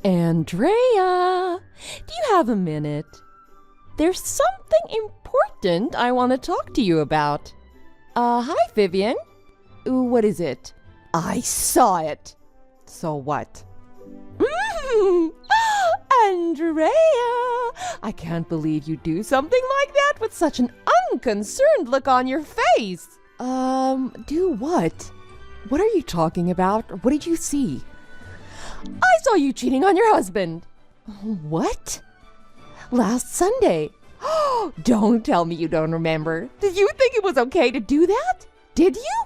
Andrea, do you have a minute? There's something important I want to talk to you about. Hi, Vivian. What is it? I saw it. Saw what? Andrea, I can't believe you do something like that with such an unconcerned look on your face. Do what? What are you talking about? What did you see? I saw you cheating on your husband. What? Last Sunday. Don't tell me you don't remember. Did you think it was okay to do that? Did you?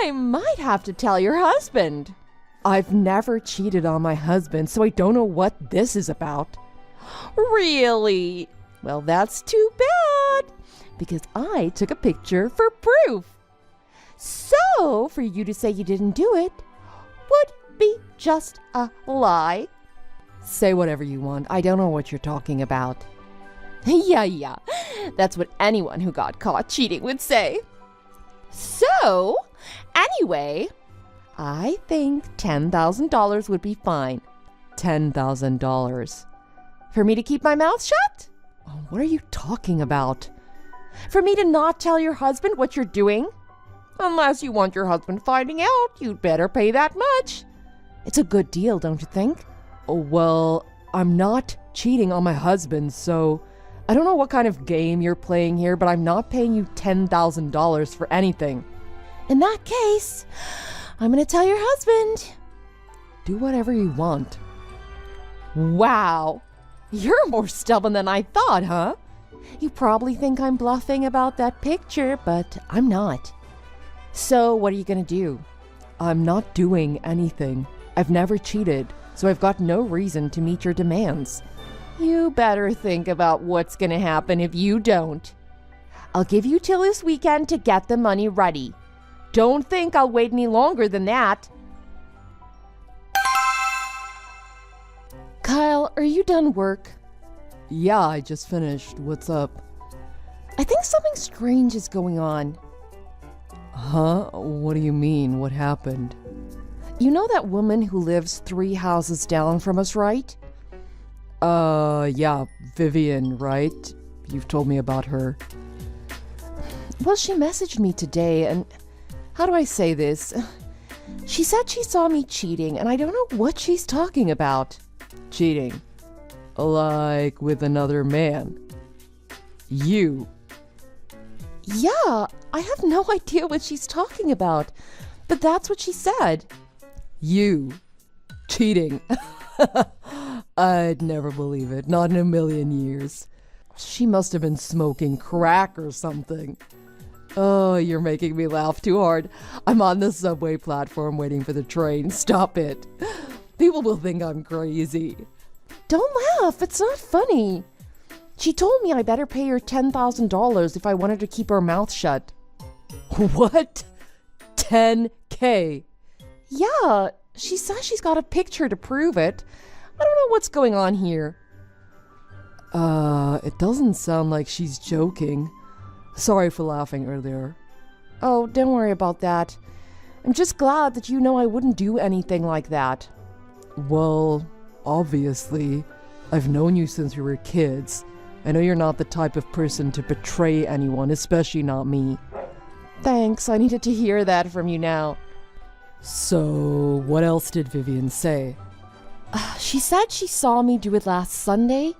I might have to tell your husband. I've never cheated on my husband, so I don't know what this is about. Really? Well, that's too bad, because I took a picture for proof. So, for you to say you didn't do it would be just a lie. Say whatever you want. I don't know what you're talking about. Yeah. That's what anyone who got caught cheating would say. So, anyway, I think $10,000 would be fine. $10,000. For me to keep my mouth shut? Oh, what are you talking about? For me to not tell your husband what you're doing? Unless you want your husband finding out, you'd better pay that much. It's a good deal, don't you think? Oh, well, I'm not cheating on my husband, so I don't know what kind of game you're playing here, but I'm not paying you $10,000 for anything. In that case, I'm going to tell your husband. Do whatever you want. Wow, you're more stubborn than I thought, huh? You probably think I'm bluffing about that picture, but I'm not. So what are you going to do? I'm not doing anything. I've never cheated, so I've got no reason to meet your demands. You better think about what's going to happen if you don't. I'll give you till this weekend to get the money ready. Don't think I'll wait any longer than that. Kyle, are you done work? Yeah, I just finished. What's up? I think something strange is going on. Huh? What do you mean? What happened? You know that woman who lives 3 houses down from us, right? Yeah, Vivian, right? You've told me about her. Well, she messaged me today, and how do I say this? She said she saw me cheating, and I don't know what she's talking about. Cheating? Like with another man? You? Yeah, I have no idea what she's talking about, but that's what she said. You? Cheating? I'd never believe it, not in a million years. She must have been smoking crack or something. Oh, you're making me laugh too hard. I'm on the subway platform waiting for the train. Stop it. People will think I'm crazy. Don't laugh, it's not funny. She told me I better pay her $10,000 if I wanted to keep her mouth shut. What? $10K? Yeah, she says she's got a picture to prove it. I don't know what's going on here. It doesn't sound like she's joking. Sorry for laughing earlier. Oh, don't worry about that. I'm just glad that you know I wouldn't do anything like that. Well, obviously, I've known you since we were kids. I know you're not the type of person to betray anyone, especially not me. Thanks, I needed to hear that from you now. So, what else did Vivian say? She said she saw me do it last Sunday.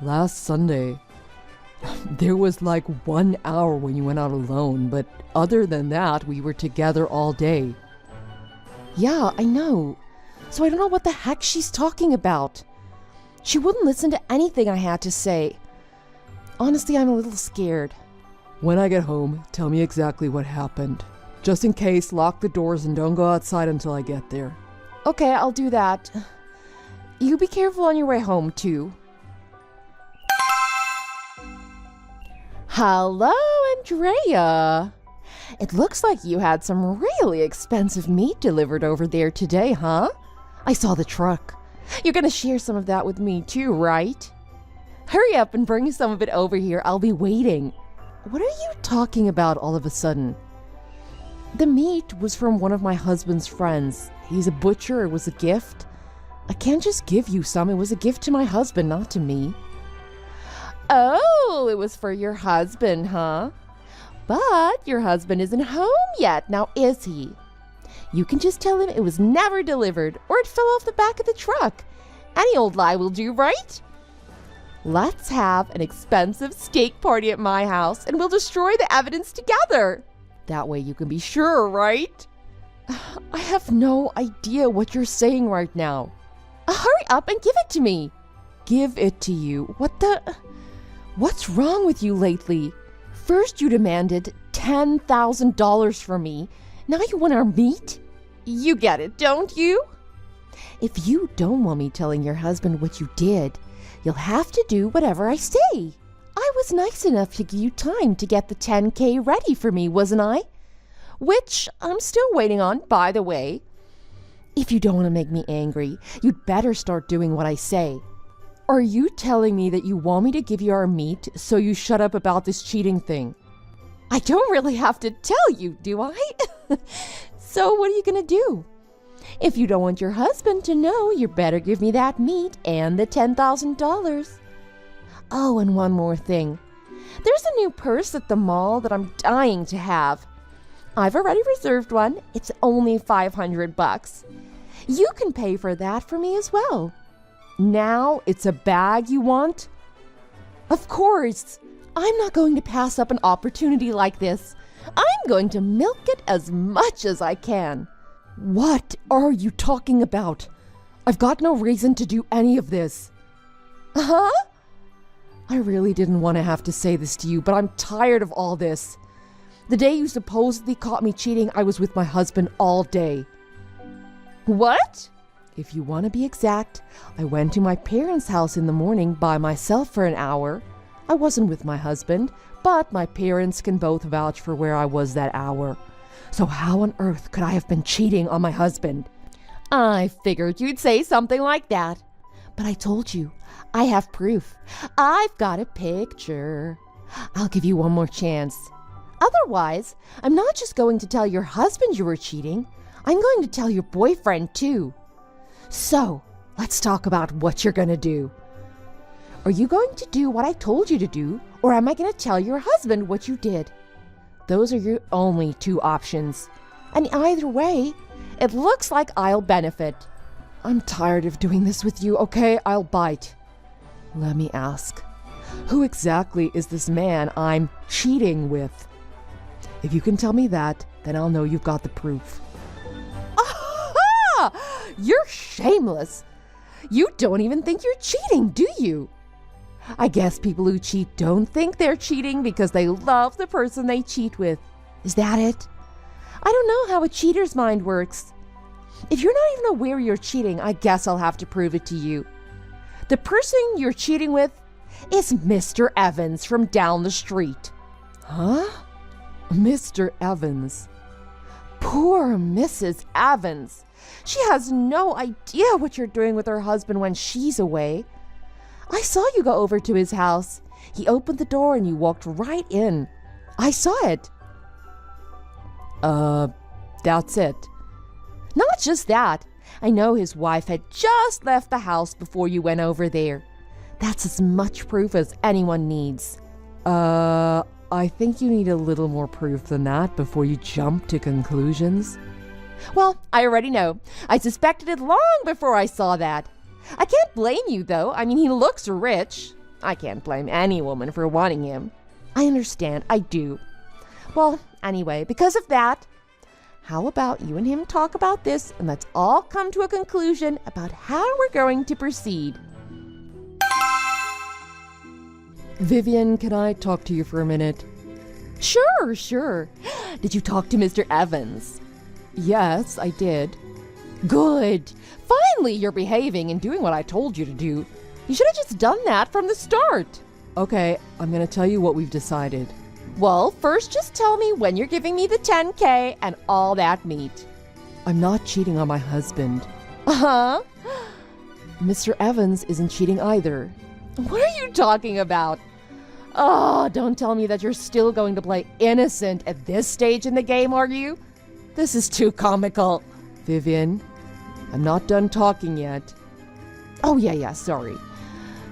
Last Sunday? There was like 1 hour when you went out alone, but other than that, we were together all day. Yeah, I know. So I don't know what the heck she's talking about. She wouldn't listen to anything I had to say. Honestly, I'm a little scared. When I get home, tell me exactly what happened. Just in case, lock the doors and don't go outside until I get there. Okay, I'll do that. You be careful on your way home, too. Hello, Andrea. It looks like you had some really expensive meat delivered over there today, huh? I saw the truck. You're gonna share some of that with me too, right? Hurry up and bring some of it over here. I'll be waiting. What are you talking about all of a sudden? The meat was from one of my husband's friends. He's a butcher. It was a gift. I can't just give you some. It was a gift to my husband, not to me. Oh, it was for your husband, huh? But your husband isn't home yet, now is he? You can just tell him it was never delivered or it fell off the back of the truck. Any old lie will do, right? Let's have an expensive steak party at my house and we'll destroy the evidence together. That way you can be sure, right? I have no idea what you're saying right now. Hurry up and give it to me. Give it to you? What's wrong with you lately? First you demanded $10,000 from me. Now you want our meat? You get it, don't you? If you don't want me telling your husband what you did, you'll have to do whatever I say. I was nice enough to give you time to get the $10K ready for me, wasn't I? Which I'm still waiting on, by the way. If you don't want to make me angry, you'd better start doing what I say. Are you telling me that you want me to give you our meat so you shut up about this cheating thing? I don't really have to tell you, do I? So what are you going to do? If you don't want your husband to know, you better give me that meat and the $10,000. Oh, and one more thing. There's a new purse at the mall that I'm dying to have. I've already reserved one. It's only $500. You can pay for that for me as well. Now it's a bag you want? Of course. I'm not going to pass up an opportunity like this. I'm going to milk it as much as I can. What are you talking about? I've got no reason to do any of this. Huh? I really didn't want to have to say this to you, but I'm tired of all this. The day you supposedly caught me cheating, I was with my husband all day. What? If you want to be exact, I went to my parents' house in the morning by myself for an hour. I wasn't with my husband, but my parents can both vouch for where I was that hour. So how on earth could I have been cheating on my husband? I figured you'd say something like that. But I told you, I have proof. I've got a picture. I'll give you one more chance. Otherwise, I'm not just going to tell your husband you were cheating. I'm going to tell your boyfriend too. So, let's talk about what you're going to do. Are you going to do what I told you to do, or am I going to tell your husband what you did? Those are your only two options. And either way, it looks like I'll benefit. I'm tired of doing this with you, okay? I'll bite. Let me ask, who exactly is this man I'm cheating with? If you can tell me that, then I'll know you've got the proof. Aha! You're shameless. You don't even think you're cheating, do you? I guess people who cheat don't think they're cheating because they love the person they cheat with. Is that it? I don't know how a cheater's mind works. If you're not even aware you're cheating, I guess I'll have to prove it to you. The person you're cheating with is Mr. Evans from down the street. Huh? Mr. Evans. Poor Mrs. Evans. She has no idea what you're doing with her husband when she's away. I saw you go over to his house. He opened the door and you walked right in. I saw it. That's it. Not just that. I know his wife had just left the house before you went over there. That's as much proof as anyone needs. I think you need a little more proof than that before you jump to conclusions. Well, I already know. I suspected it long before I saw that. I can't blame you, though. I mean, he looks rich. I can't blame any woman for wanting him. I understand. I do. Well, anyway, because of that, how about you and him talk about this and let's all come to a conclusion about how we're going to proceed. Vivian, can I talk to you for a minute? Sure. Did you talk to Mr. Evans? Yes, I did. Good. Finally, you're behaving and doing what I told you to do. You should have just done that from the start. Okay, I'm going to tell you what we've decided. Well, first just tell me when you're giving me the $10K and all that meat. I'm not cheating on my husband. Uh-huh. Mr. Evans isn't cheating either. What are you talking about? Oh, don't tell me that you're still going to play innocent at this stage in the game, are you? This is too comical. Vivian, I'm not done talking yet. Oh, yeah, sorry.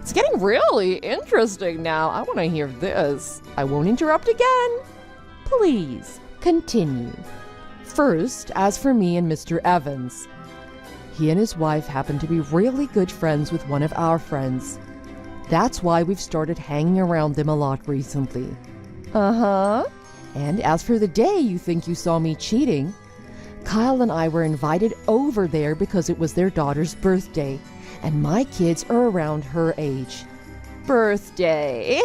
It's getting really interesting now. I want to hear this. I won't interrupt again. Please, continue. First, as for me and Mr. Evans, he and his wife happen to be really good friends with one of our friends. That's why we've started hanging around them a lot recently. Uh-huh. And as for the day you think you saw me cheating, Kyle and I were invited over there because it was their daughter's birthday, and my kids are around her age. Birthday?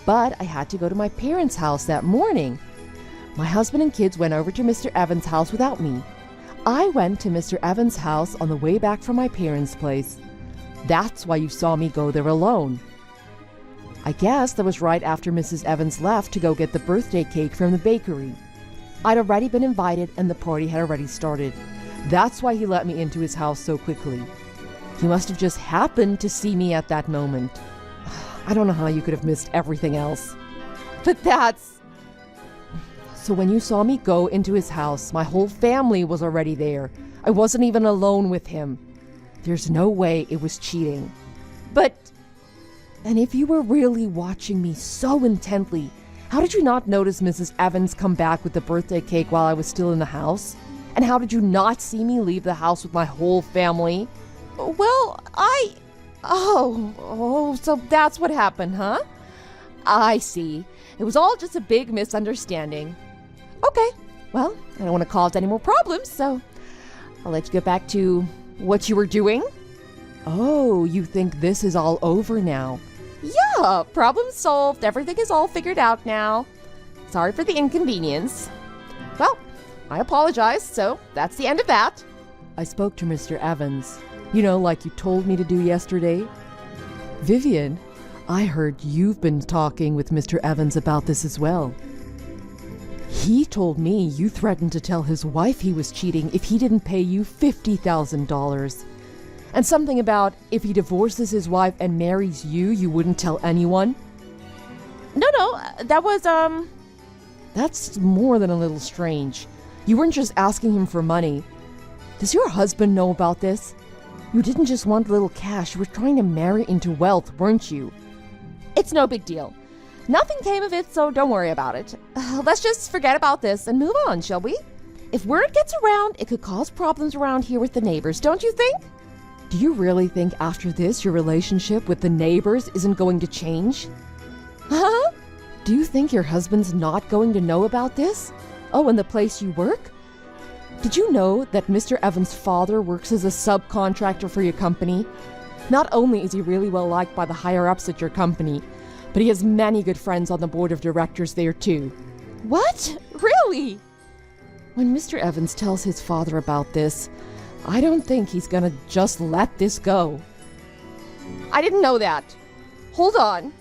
But I had to go to my parents' house that morning. My husband and kids went over to Mr. Evans' house without me. I went to Mr. Evans' house on the way back from my parents' place. That's why you saw me go there alone. I guess that was right after Mrs. Evans left to go get the birthday cake from the bakery. I'd already been invited and the party had already started. That's why he let me into his house so quickly. He must have just happened to see me at that moment. I don't know how you could have missed everything else. But that's... So when you saw me go into his house, my whole family was already there. I wasn't even alone with him. There's no way it was cheating. But... And if you were really watching me so intently, how did you not notice Mrs. Evans come back with the birthday cake while I was still in the house? And how did you not see me leave the house with my whole family? Well, so that's what happened, huh? I see. It was all just a big misunderstanding. Okay, well, I don't want to cause any more problems, so I'll let you get back to what you were doing. Oh, you think this is all over now? Yeah, problem solved. Everything is all figured out now. Sorry for the inconvenience. Well, I apologize, so that's the end of that. I spoke to Mr. Evans. You know, like you told me to do yesterday. Vivian, I heard you've been talking with Mr. Evans about this as well. He told me you threatened to tell his wife he was cheating if he didn't pay you $50,000. And something about if he divorces his wife and marries you, you wouldn't tell anyone. No, that was, That's more than a little strange. You weren't just asking him for money. Does your husband know about this? You didn't just want a little cash, you were trying to marry into wealth, weren't you? It's no big deal. Nothing came of it, so don't worry about it. Let's just forget about this and move on, shall we? If word gets around, it could cause problems around here with the neighbors, don't you think? Do you really think after this your relationship with the neighbors isn't going to change? Huh? Do you think your husband's not going to know about this? Oh, and the place you work? Did you know that Mr. Evans' father works as a subcontractor for your company? Not only is he really well liked by the higher-ups at your company, but he has many good friends on the board of directors there too. What? Really? When Mr. Evans tells his father about this, I don't think he's gonna just let this go. I didn't know that. Hold on.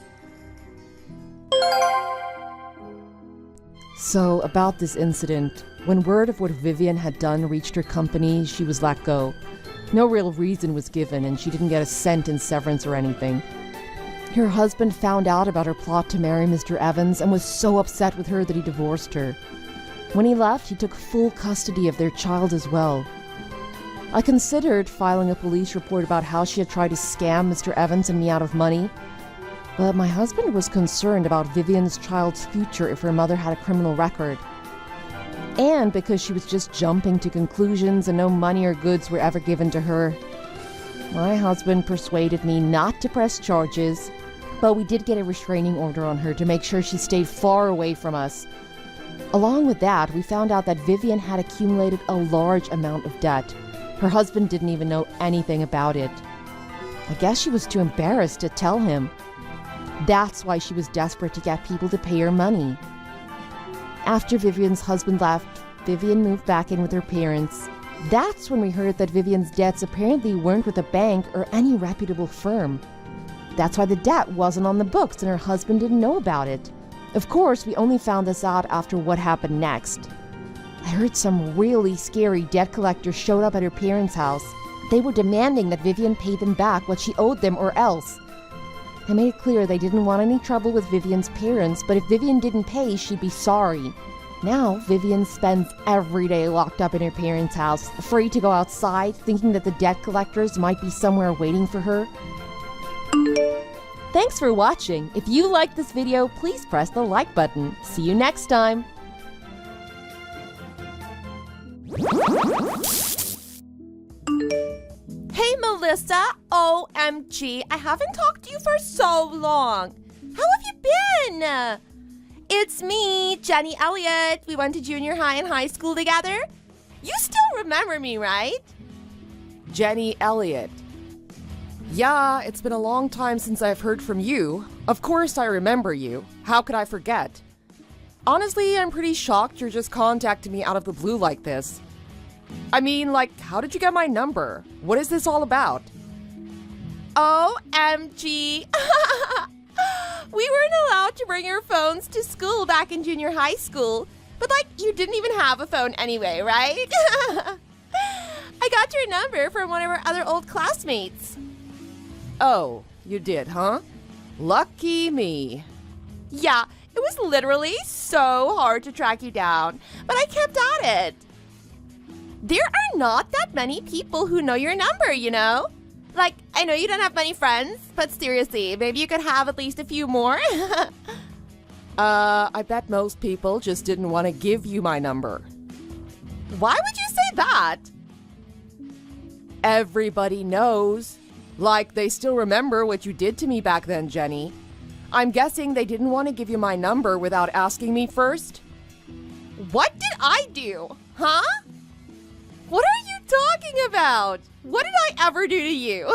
So, about this incident, when word of what Vivian had done reached her company, she was let go. No real reason was given, and she didn't get a cent in severance or anything. Her husband found out about her plot to marry Mr. Evans and was so upset with her that he divorced her. When he left, he took full custody of their child as well. I considered filing a police report about how she had tried to scam Mr. Evans and me out of money, but my husband was concerned about Vivian's child's future if her mother had a criminal record. And because she was just jumping to conclusions and no money or goods were ever given to her. My husband persuaded me not to press charges, but we did get a restraining order on her to make sure she stayed far away from us. Along with that, we found out that Vivian had accumulated a large amount of debt. Her husband didn't even know anything about it. I guess she was too embarrassed to tell him. That's why she was desperate to get people to pay her money. After Vivian's husband left, Vivian moved back in with her parents. That's when we heard that Vivian's debts apparently weren't with a bank or any reputable firm. That's why the debt wasn't on the books and her husband didn't know about it. Of course, we only found this out after what happened next. I heard some really scary debt collectors showed up at her parents' house. They were demanding that Vivian pay them back what she owed them or else. They made it clear they didn't want any trouble with Vivian's parents, but if Vivian didn't pay, she'd be sorry. Now, Vivian spends every day locked up in her parents' house, afraid to go outside, thinking that the debt collectors might be somewhere waiting for her. Thanks for watching. If you liked this video, please press the like button. See you next time. Hey Melissa, OMG, I haven't talked to you for so long. How have you been? It's me, Jenny Elliott. We went to junior high and high school together. You still remember me, right? Jenny Elliott. Yeah, it's been a long time since I've heard from you. Of course I remember you. How could I forget? Honestly, I'm pretty shocked you're just contacting me out of the blue like this. I mean, like, how did you get my number? What is this all about? OMG. We weren't allowed to bring your phones to school back in junior high school. But like, you didn't even have a phone anyway, right? I got your number from one of our other old classmates. Oh, you did, huh? Lucky me. Yeah, it was literally so hard to track you down, but I kept at it. There are not that many people who know your number, you know? Like, I know you don't have many friends, but seriously, maybe you could have at least a few more. I bet most people just didn't want to give you my number. Why would you say that? Everybody knows. Like, they still remember what you did to me back then, Jenny. I'm guessing they didn't want to give you my number without asking me first. What did I do? Huh? What are you talking about? What did I ever do to you?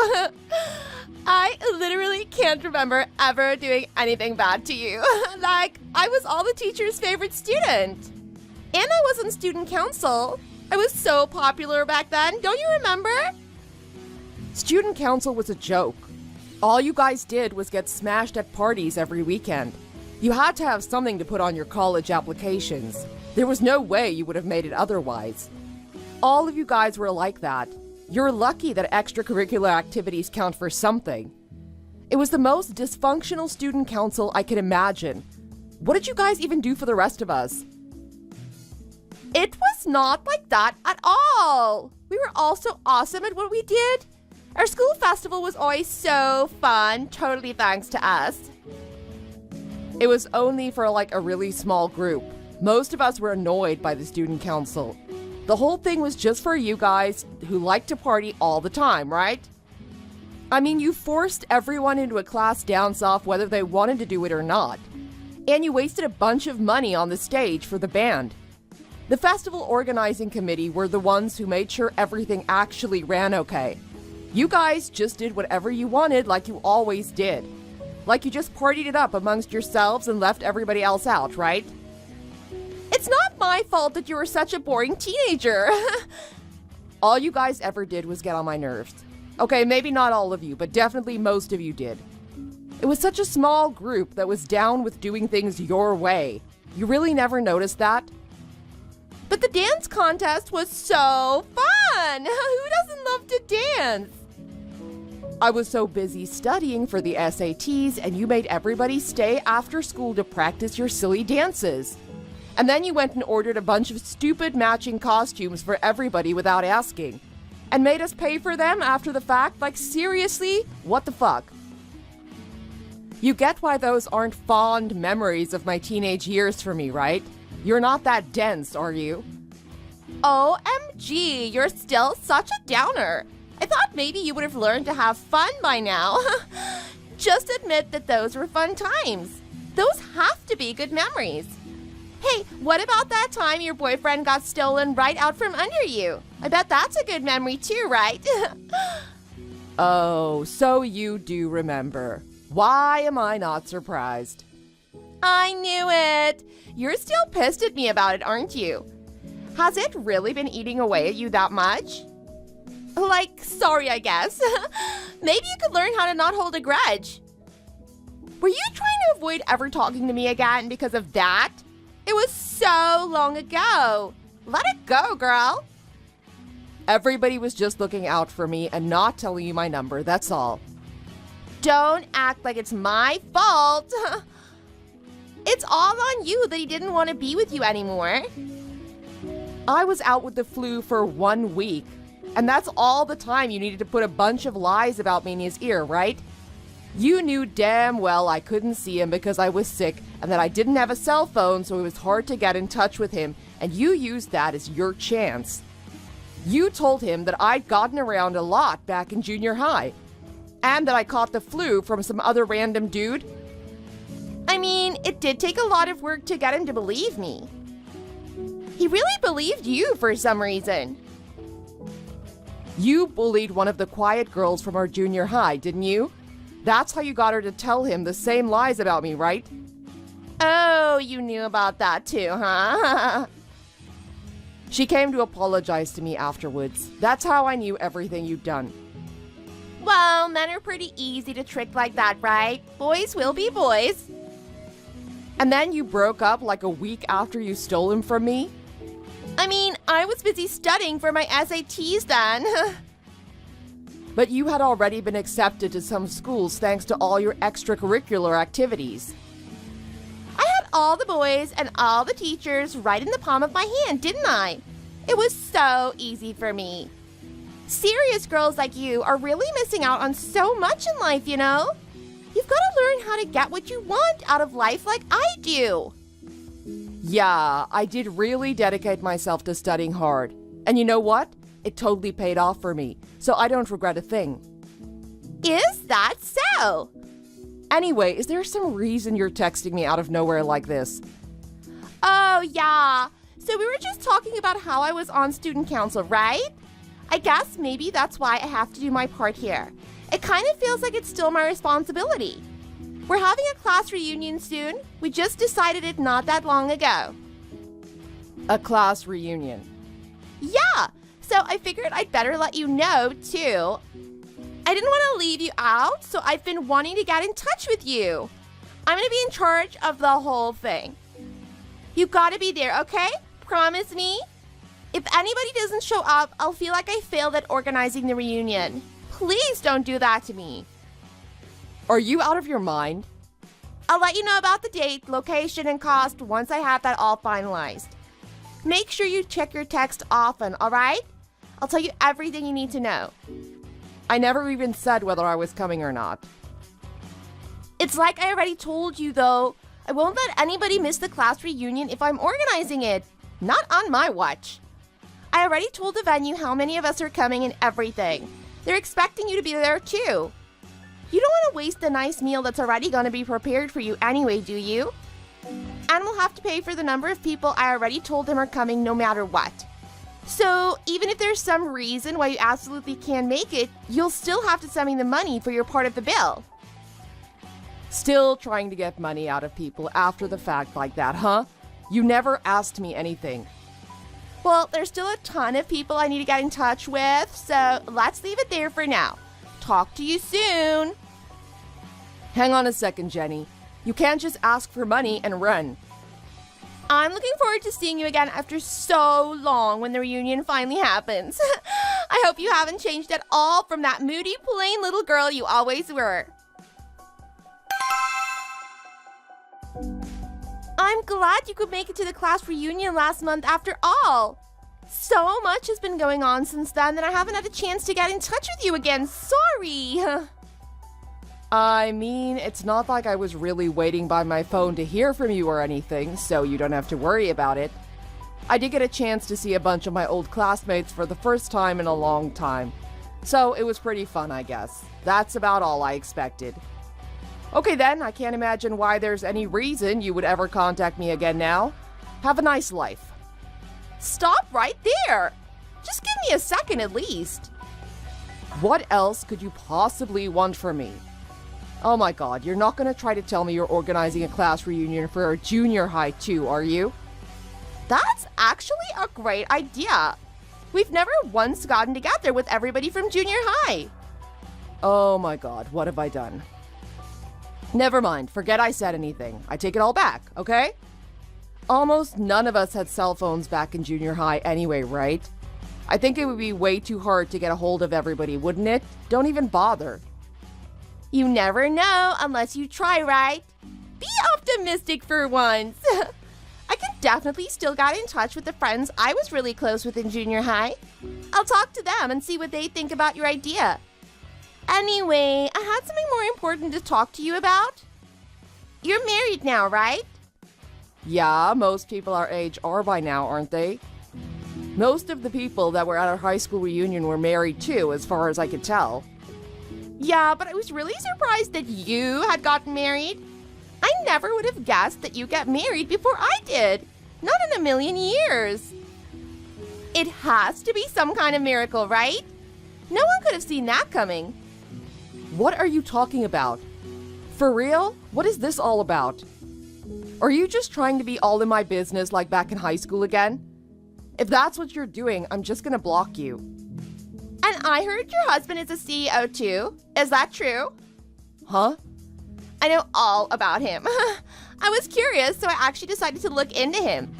I literally can't remember ever doing anything bad to you. Like, I was all the teacher's favorite student. And I was in student council. I was so popular back then. Don't you remember? Student council was a joke. All you guys did was get smashed at parties every weekend. You had to have something to put on your college applications. There was no way you would have made it otherwise. All of you guys were like that. You're lucky that extracurricular activities count for something. It was the most dysfunctional student council I could imagine. What did you guys even do for the rest of us? It was not like that at all. We were all so awesome at what we did. Our school festival was always so fun, totally thanks to us. It was only for like a really small group. Most of us were annoyed by the student council. The whole thing was just for you guys who like to party all the time, right? I mean, you forced everyone into a class dance-off whether they wanted to do it or not. And you wasted a bunch of money on the stage for the band. The festival organizing committee were the ones who made sure everything actually ran okay. You guys just did whatever you wanted like you always did. Like you just partied it up amongst yourselves and left everybody else out, right? It's not my fault that you were such a boring teenager. All you guys ever did was get on my nerves. Okay, maybe not all of you, but definitely most of you did. It was such a small group that was down with doing things your way. You really never noticed that? But the dance contest was so fun! Who doesn't love to dance? I was so busy studying for the SATs and you made everybody stay after school to practice your silly dances. And then you went and ordered a bunch of stupid matching costumes for everybody without asking. And made us pay for them after the fact? Like, seriously? What the fuck? You get why those aren't fond memories of my teenage years for me, right? You're not that dense, are you? OMG, you're still such a downer. I thought maybe you would have learned to have fun by now. Just admit that those were fun times. Those have to be good memories. Hey, what about that time your boyfriend got stolen right out from under you? I bet that's a good memory too, right? Oh, so you do remember. Why am I not surprised? I knew it. You're still pissed at me about it, aren't you? Has it really been eating away at you that much? Like, sorry, I guess. Maybe you could learn how to not hold a grudge. Were you trying to avoid ever talking to me again because of that? It was so long ago. Let it go, girl. Everybody was just looking out for me and not telling you my number, that's all. Don't act like it's my fault. It's all on you that he didn't want to be with you anymore. I was out with the flu for 1 week, and that's all the time you needed to put a bunch of lies about me in his ear, right? You knew damn well I couldn't see him because I was sick and that I didn't have a cell phone, so it was hard to get in touch with him, and you used that as your chance. You told him that I'd gotten around a lot back in junior high, and that I caught the flu from some other random dude. I mean, it did take a lot of work to get him to believe me. He really believed you for some reason. You bullied one of the quiet girls from our junior high, didn't you? That's how you got her to tell him the same lies about me, right? Oh, you knew about that too, huh? She came to apologize to me afterwards. That's how I knew everything you'd done. Well, men are pretty easy to trick like that, right? Boys will be boys. And then you broke up like a week after you stole him from me? I mean, I was busy studying for my SATs then. But you had already been accepted to some schools thanks to all your extracurricular activities. I had all the boys and all the teachers right in the palm of my hand, didn't I? It was so easy for me. Serious girls like you are really missing out on so much in life, you know? You've got to learn how to get what you want out of life like I do. Yeah, I did really dedicate myself to studying hard. And you know what? It totally paid off for me, so I don't regret a thing. Is that so? Anyway, is there some reason you're texting me out of nowhere like this? Oh, yeah. So we were just talking about how I was on student council, right? I guess maybe that's why I have to do my part here. It kind of feels like it's still my responsibility. We're having a class reunion soon. We just decided it not that long ago. A class reunion? Yeah. So I figured I'd better let you know, too. I didn't want to leave you out, so I've been wanting to get in touch with you. I'm going to be in charge of the whole thing. You got to be there, okay? Promise me? If anybody doesn't show up, I'll feel like I failed at organizing the reunion. Please don't do that to me. Are you out of your mind? I'll let you know about the date, location, and cost once I have that all finalized. Make sure you check your text often, all right? I'll tell you everything you need to know. I never even said whether I was coming or not. It's like I already told you, though. I won't let anybody miss the class reunion if I'm organizing it. Not on my watch. I already told the venue how many of us are coming and everything. They're expecting you to be there, too. You don't want to waste the nice meal that's already going to be prepared for you anyway, do you? And we'll have to pay for the number of people I already told them are coming no matter what. So even if there's some reason why you absolutely can't make it, you'll still have to send me the money for your part of the bill. Still trying to get money out of people after the fact like that, huh? You never asked me anything. Well, there's still a ton of people I need to get in touch with, so let's leave it there for now. Talk to you soon. Hang on a second, Jenny. You can't just ask for money and run. I'm looking forward to seeing you again after so long when the reunion finally happens. I hope you haven't changed at all from that moody, plain little girl you always were. I'm glad you could make it to the class reunion last month after all. So much has been going on since then that I haven't had a chance to get in touch with you again. Sorry. I mean, it's not like I was really waiting by my phone to hear from you or anything, so you don't have to worry about it. I did get a chance to see a bunch of my old classmates for the first time in a long time, so it was pretty fun, I guess. That's about all I expected. Okay then, I can't imagine why there's any reason you would ever contact me again now. Have a nice life. Stop right there. Just give me a second at least. What else could you possibly want from me? Oh my god, you're not going to try to tell me you're organizing a class reunion for our junior high too, are you? That's actually a great idea. We've never once gotten together with everybody from junior high. Oh my god, what have I done? Never mind, forget I said anything. I take it all back, okay? Almost none of us had cell phones back in junior high anyway, right? I think it would be way too hard to get a hold of everybody, wouldn't it? Don't even bother. You never know unless you try, right? Be optimistic for once. I can definitely still get in touch with the friends I was really close with in junior high. I'll talk to them and see what they think about your idea. Anyway, I had something more important to talk to you about. You're married now, right? Yeah, most people our age are by now, aren't they? Most of the people that were at our high school reunion were married too, as far as I could tell. Yeah, but I was really surprised that you had gotten married. I never would have guessed that you got married before I did. Not in a million years. It has to be some kind of miracle, right? No one could have seen that coming. What are you talking about? For real? What is this all about? Are you just trying to be all in my business like back in high school again? If that's what you're doing, I'm just gonna block you. And I heard your husband is a CEO too. Is that true? Huh? I know all about him. I was curious, so I actually decided to look into him.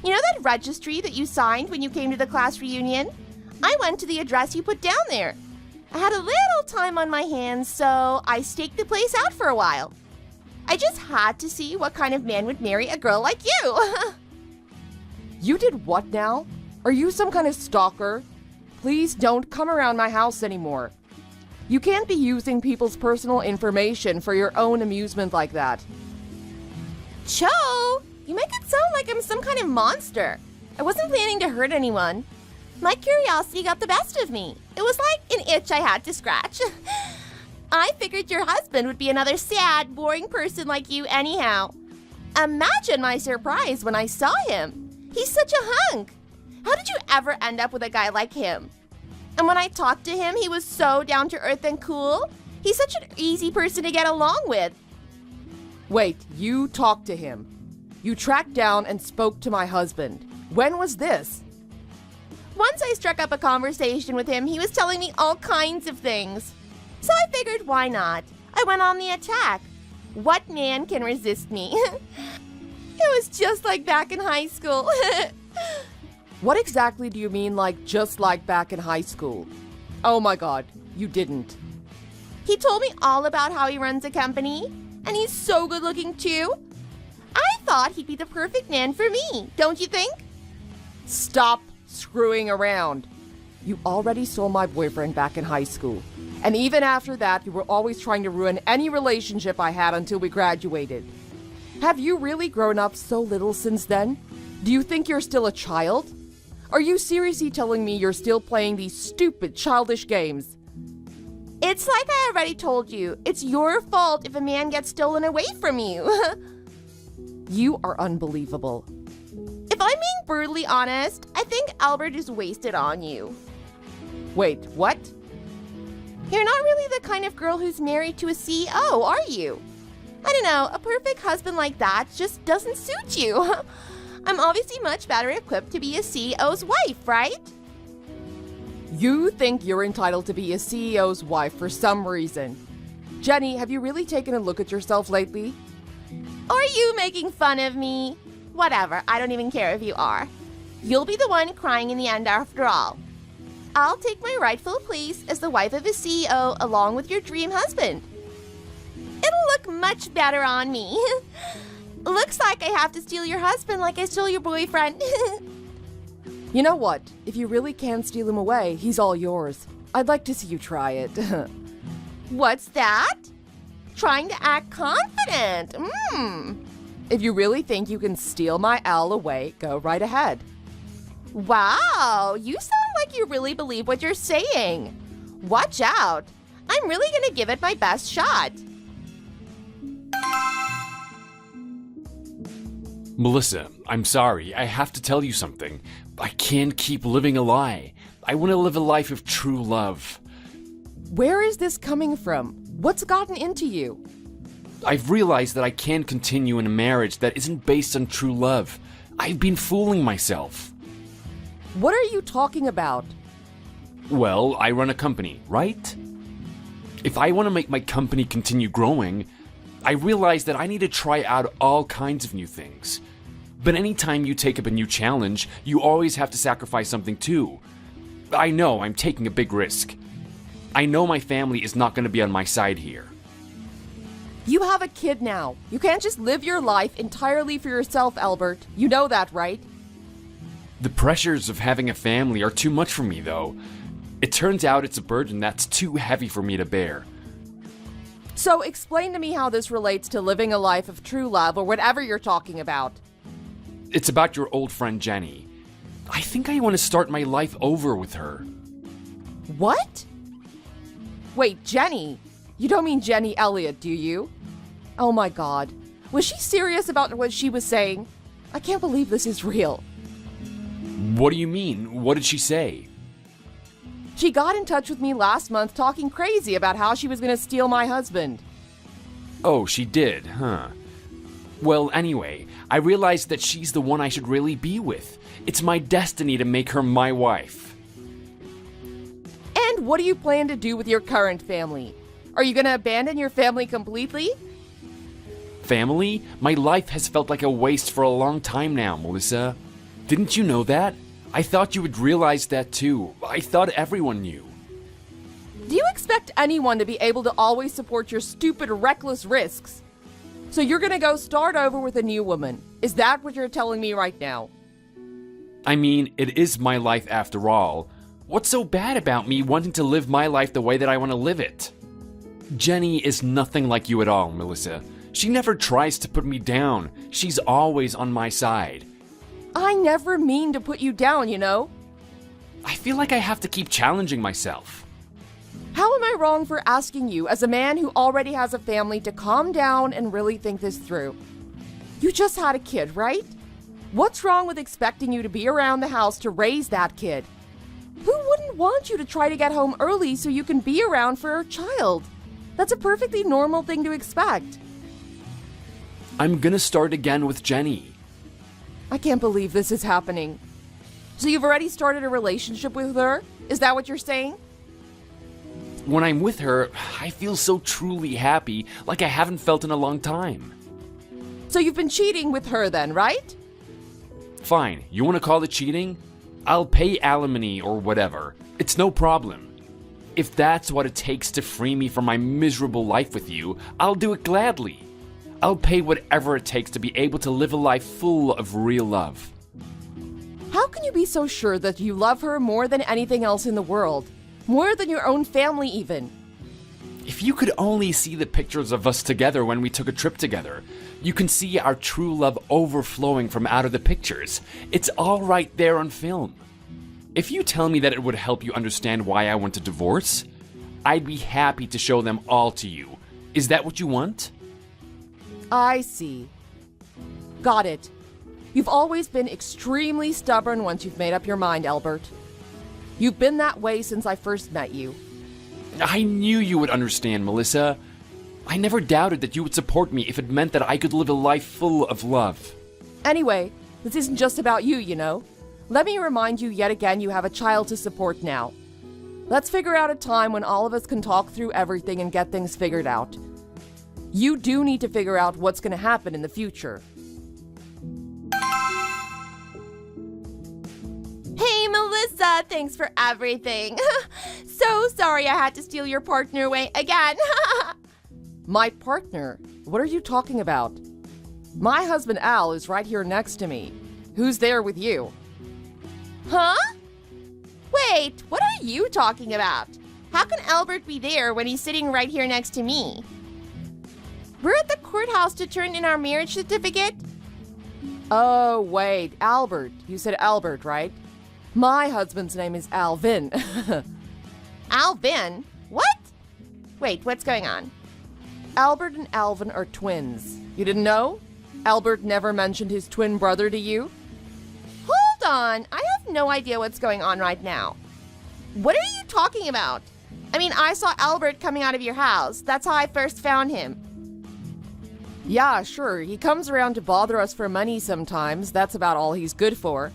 You know that registry that you signed when you came to the class reunion? I went to the address you put down there. I had a little time on my hands, so I staked the place out for a while. I just had to see what kind of man would marry a girl like you. You did what now? Are you some kind of stalker? Please don't come around my house anymore. You can't be using people's personal information for your own amusement like that. Cho, you make it sound like I'm some kind of monster. I wasn't planning to hurt anyone. My curiosity got the best of me. It was like an itch I had to scratch. I figured your husband would be another sad, boring person like you anyhow. Imagine my surprise when I saw him. He's such a hunk. How did you ever end up with a guy like him? And when I talked to him, he was so down to earth and cool. He's such an easy person to get along with. Wait, you talked to him. You tracked down and spoke to my husband. When was this? Once I struck up a conversation with him, he was telling me all kinds of things. So I figured, why not? I went on the attack. What man can resist me? It was just like back in high school. What exactly do you mean, like, just like back in high school? Oh my god, you didn't. He told me all about how he runs a company, and he's so good looking too. I thought he'd be the perfect man for me, don't you think? Stop screwing around. You already saw my boyfriend back in high school. And even after that, you were always trying to ruin any relationship I had until we graduated. Have you really grown up so little since then? Do you think you're still a child? Are you seriously telling me you're still playing these stupid, childish games? It's like I already told you. It's your fault if a man gets stolen away from you. You are unbelievable. If I'm being brutally honest, I think Albert is wasted on you. Wait, what? You're not really the kind of girl who's married to a CEO, are you? I don't know, a perfect husband like that just doesn't suit you. I'm obviously much better equipped to be a CEO's wife, right? You think you're entitled to be a CEO's wife for some reason. Jenny, have you really taken a look at yourself lately? Are you making fun of me? Whatever, I don't even care if you are. You'll be the one crying in the end after all. I'll take my rightful place as the wife of a CEO along with your dream husband. It'll look much better on me. Looks like I have to steal your husband like I stole your boyfriend. You know what? If you really can steal him away, he's all yours. I'd like to see you try it. What's that? Trying to act confident. If you really think you can steal my Al away, go right ahead. Wow, you sound like you really believe what you're saying. Watch out. I'm really gonna give it my best shot. Melissa, I'm sorry. I have to tell you something. I can't keep living a lie. I want to live a life of true love. Where is this coming from? What's gotten into you? I've realized that I can't continue in a marriage that isn't based on true love. I've been fooling myself. What are you talking about? Well, I run a company, right? If I want to make my company continue growing, I realize that I need to try out all kinds of new things. But anytime you take up a new challenge, you always have to sacrifice something too. I know I'm taking a big risk. I know my family is not going to be on my side here. You have a kid now. You can't just live your life entirely for yourself, Albert. You know that, right? The pressures of having a family are too much for me, though. It turns out it's a burden that's too heavy for me to bear. So explain to me how this relates to living a life of true love or whatever you're talking about. It's about your old friend Jenny. I think I want to start my life over with her. What? Wait, Jenny? You don't mean Jenny Elliott, do you? Oh my god. Was she serious about what she was saying? I can't believe this is real. What do you mean? What did she say? She got in touch with me last month talking crazy about how she was going to steal my husband. Oh, she did, huh? Well, anyway, I realized that she's the one I should really be with. It's my destiny to make her my wife. And what do you plan to do with your current family? Are you going to abandon your family completely? Family? My life has felt like a waste for a long time now, Melissa. Didn't you know that? I thought you would realize that too. I thought everyone knew. Do you expect anyone to be able to always support your stupid, reckless risks? So you're gonna go start over with a new woman. Is that what you're telling me right now? I mean, it is my life after all. What's so bad about me wanting to live my life the way that I want to live it? Jenny is nothing like you at all, Melissa. She never tries to put me down. She's always on my side. I never mean to put you down, you know? I feel like I have to keep challenging myself. How am I wrong for asking you, as a man who already has a family, to calm down and really think this through? You just had a kid, right? What's wrong with expecting you to be around the house to raise that kid? Who wouldn't want you to try to get home early so you can be around for a child? That's a perfectly normal thing to expect. I'm gonna start again with Jenny. I can't believe this is happening. So you've already started a relationship with her? Is that what you're saying? When I'm with her, I feel so truly happy, like I haven't felt in a long time. So you've been cheating with her then, right? Fine, you wanna call it cheating? I'll pay alimony or whatever. It's no problem. If that's what it takes to free me from my miserable life with you, I'll do it gladly. I'll pay whatever it takes to be able to live a life full of real love. How can you be so sure that you love her more than anything else in the world? More than your own family, even? If you could only see the pictures of us together when we took a trip together, you can see our true love overflowing from out of the pictures. It's all right there on film. If you tell me that it would help you understand why I want a divorce, I'd be happy to show them all to you. Is that what you want? I see. Got it. You've always been extremely stubborn once you've made up your mind, Albert. You've been that way since I first met you. I knew you would understand, Melissa. I never doubted that you would support me if it meant that I could live a life full of love. Anyway, this isn't just about you, you know. Let me remind you yet again you have a child to support now. Let's figure out a time when all of us can talk through everything and get things figured out. You do need to figure out what's going to happen in the future. Hey, Melissa, thanks for everything. So sorry I had to steal your partner away again. My partner? What are you talking about? My husband Al is right here next to me. Who's there with you? Huh? Wait, what are you talking about? How can Albert be there when he's sitting right here next to me? We're at the courthouse to turn in our marriage certificate. Oh, wait, Albert. You said Albert, right? My husband's name is Alvin. Alvin? What? Wait, what's going on? Albert and Alvin are twins. You didn't know? Albert never mentioned his twin brother to you? Hold on, I have no idea what's going on right now. What are you talking about? I mean, I saw Albert coming out of your house. That's how I first found him. Yeah, sure. He comes around to bother us for money sometimes. That's about all he's good for.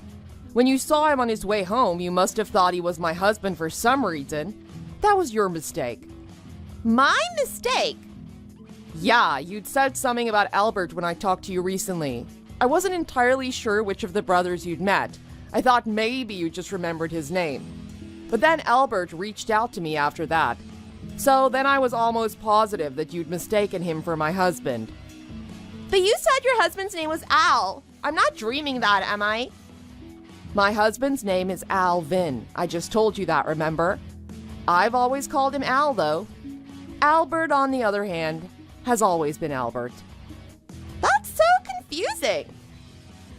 When you saw him on his way home, you must have thought he was my husband for some reason. That was your mistake. My mistake? Yeah, you'd said something about Albert when I talked to you recently. I wasn't entirely sure which of the brothers you'd met. I thought maybe you just remembered his name. But then Albert reached out to me after that. So then I was almost positive that you'd mistaken him for my husband. But you said your husband's name was Al. I'm not dreaming that, am I? My husband's name is Alvin. I just told you that, remember? I've always called him Al, though. Albert, on the other hand, has always been Albert. That's so confusing.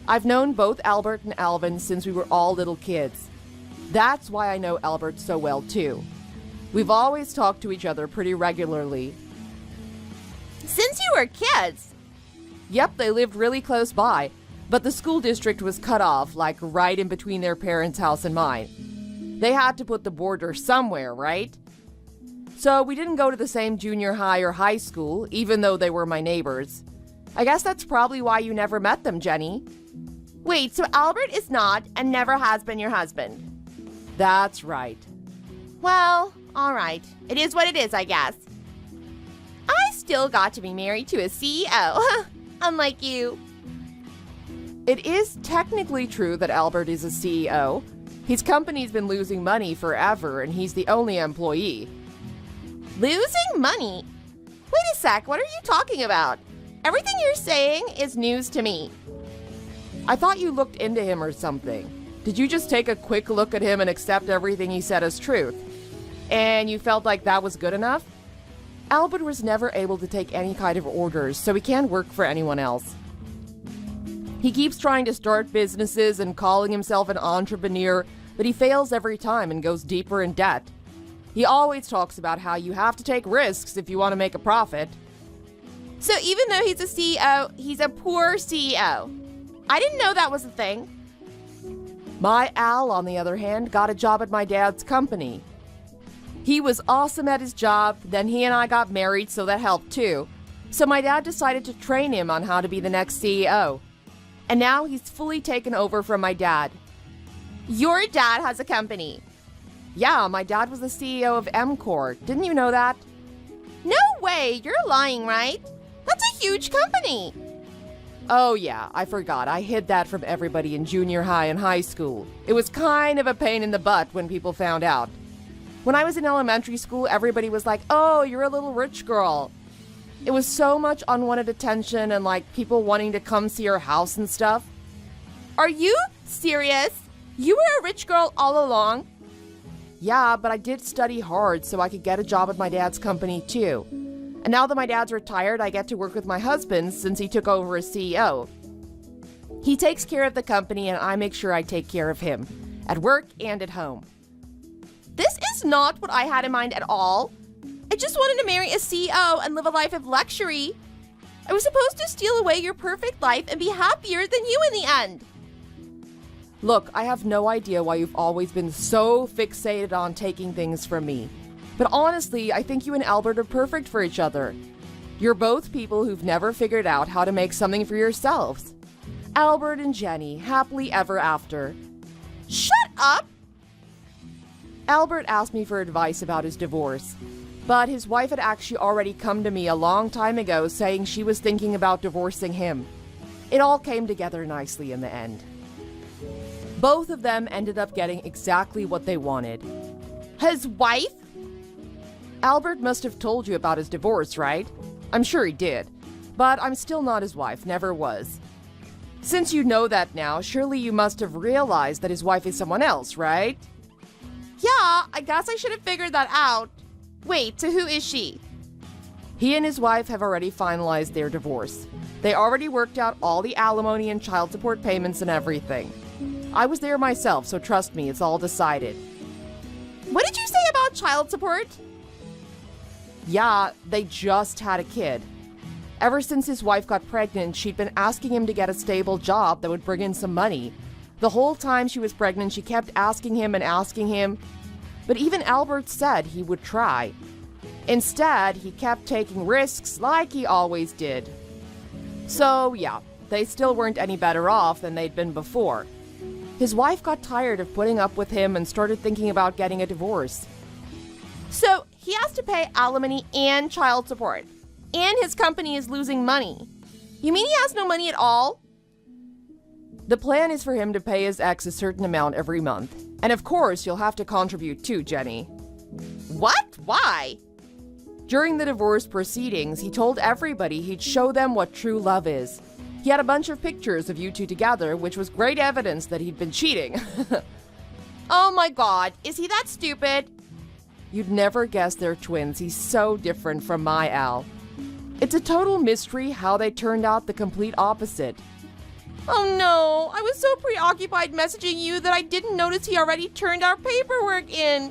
I've known both Albert and Alvin since we were all little kids. That's why I know Albert so well, too. We've always talked to each other pretty regularly. Since you were kids? Yep, they lived really close by, but the school district was cut off, like right in between their parents' house and mine. They had to put the border somewhere, right? So we didn't go to the same junior high or high school, even though they were my neighbors. I guess that's probably why you never met them, Jenny. Wait, so Albert is not and never has been your husband? That's right. Well, all right. It is what it is, I guess. I still got to be married to a CEO, unlike you. It is technically true that Albert is a CEO. His company's been losing money forever, and he's the only employee. Losing money? Wait a sec, what are you talking about? Everything you're saying is news to me. I thought you looked into him or something. Did you just take a quick look at him and accept everything he said as truth? And you felt like that was good enough? Albert was never able to take any kind of orders, so he can't work for anyone else. He keeps trying to start businesses and calling himself an entrepreneur, but he fails every time and goes deeper in debt. He always talks about how you have to take risks if you want to make a profit. So even though he's a CEO, he's a poor CEO. I didn't know that was a thing. My Al, on the other hand, got a job at my dad's company. He was awesome at his job, then he and I got married, so that helped too. So my dad decided to train him on how to be the next CEO. And now he's fully taken over from my dad. Your dad has a company. Yeah, my dad was the CEO of MCOR. Didn't you know that? No way, you're lying, right? That's a huge company. Oh yeah, I forgot. I hid that from everybody in junior high and high school. It was kind of a pain in the butt when people found out. When I was in elementary school, everybody was like, "Oh, you're a little rich girl." It was so much unwanted attention and like people wanting to come see our house and stuff. Are you serious? You were a rich girl all along? Yeah, but I did study hard so I could get a job at my dad's company too. And now that my dad's retired, I get to work with my husband since he took over as CEO. He takes care of the company and I make sure I take care of him, at work and at home. This is not what I had in mind at all. I just wanted to marry a CEO and live a life of luxury. I was supposed to steal away your perfect life and be happier than you in the end. Look, I have no idea why you've always been so fixated on taking things from me. But honestly, I think you and Albert are perfect for each other. You're both people who've never figured out how to make something for yourselves. Albert and Jenny, happily ever after. Shut up! Albert asked me for advice about his divorce. But his wife had actually already come to me a long time ago saying she was thinking about divorcing him. It all came together nicely in the end. Both of them ended up getting exactly what they wanted. His wife? Albert must have told you about his divorce, right? I'm sure he did. But I'm still not his wife, never was. Since you know that now, surely you must have realized that his wife is someone else, right? Yeah, I guess I should have figured that out. Wait, so who is she? He and his wife have already finalized their divorce. They already worked out all the alimony and child support payments and everything. I was there myself, so trust me, it's all decided. What did you say about child support? Yeah, they just had a kid. Ever since his wife got pregnant, she'd been asking him to get a stable job that would bring in some money. The whole time she was pregnant, she kept asking him and asking him. But even Albert said he would try. Instead, he kept taking risks like he always did. So yeah, they still weren't any better off than they'd been before. His wife got tired of putting up with him and started thinking about getting a divorce. So he has to pay alimony and child support, and his company is losing money. You mean he has no money at all? The plan is for him to pay his ex a certain amount every month. And of course, you'll have to contribute too, Jenny. What? Why? During the divorce proceedings, he told everybody he'd show them what true love is. He had a bunch of pictures of you two together, which was great evidence that he'd been cheating. Oh my god, is he that stupid? You'd never guess they're twins. He's so different from my Al. It's a total mystery how they turned out the complete opposite. Oh no, I was so preoccupied messaging you that I didn't notice he already turned our paperwork in.